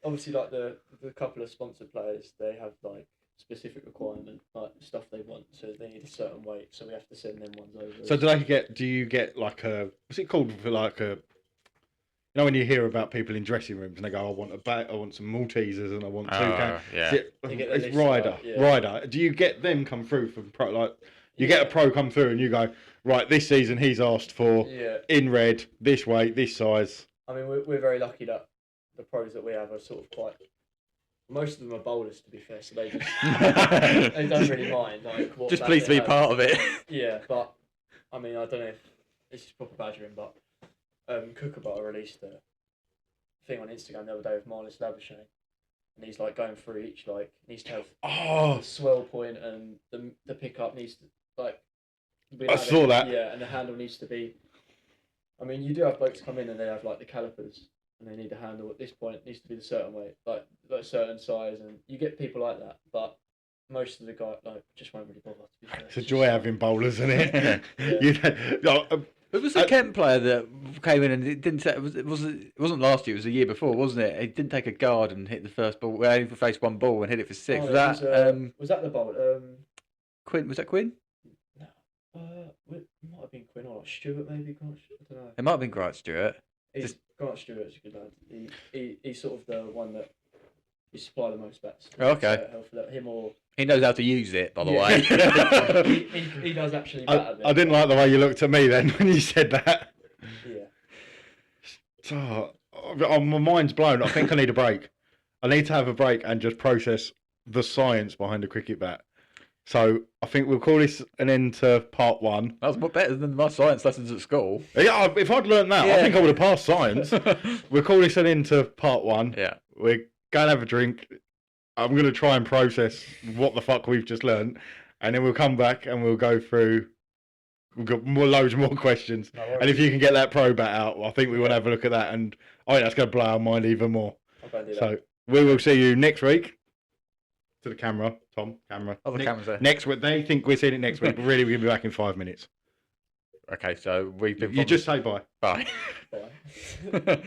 Obviously, like the couple of sponsored players, they have like specific requirement, like stuff they want, so they need a certain weight, so we have to send them ones over. So do you get like what's it called for like a, you know when you hear about people in dressing rooms and they go, I want a bat, I want some Maltesers and I want 2 cans. Yeah. It's Ryder. Do you get them come through from pro, like you get a pro come through and you go, right, this season he's asked for in red, this weight, this size. I mean, we're very lucky that the pros that we have are sort of quite. Most of them are bowlers, to be fair, so they just they don't really mind. Like, what just pleased to be part of it. Yeah, but I mean, I don't know if this is proper badgering, but Kookaburra released a thing on Instagram the other day with Marlis Labuschagne, and he's like going through each like needs to have the swell point and the pickup needs to like. I saw that. Yeah, and the handle needs to be. I mean, you do have blokes come in and they have like the calipers. And they need a handle at this point. It needs to be the certain weight, like a certain size, and you get people like that. But most of the guys like just won't really bother. To be fair. It's a joy having bowlers, isn't it? It was the Kent player that came in and it didn't. It wasn't last year. It was the year before, wasn't it? He didn't take a guard and hit the first ball. Well, he faced one ball and hit it for 6. Was that the bowl? Quinn? Was that Quinn? No. It might have been Quinn or Stewart, maybe. I don't know. It might have been Grant Stewart. Grant Stewart's a good lad. He's sort of the one that you supply the most bats. Oh, okay. Him or he knows how to use it, by the way. he does actually bat a bit. I didn't like the way you looked at me then when you said that. Yeah. My mind's blown. I think I need a break. I need to have a break and just process the science behind a cricket bat. So I think we'll call this an end to part 1. That was much better than my science lessons at school. Yeah, if I'd learned that, I think I would have passed science. We'll call this an end to part 1. Yeah. We're going to have a drink. I'm going to try and process what the fuck we've just learned. And then we'll come back and we'll go through. We've got loads more questions. No, and if you can get that pro bat out, I think we want to have a look at that. And I think that's going to blow our mind even more. So we will see you next week. To the camera, Tom. Camera. Oh, the camera's there. Next week, they think we're seeing it next week. But really, we're going to be back in 5 minutes. Okay, so we've been. You just say bye. Bye. Bye.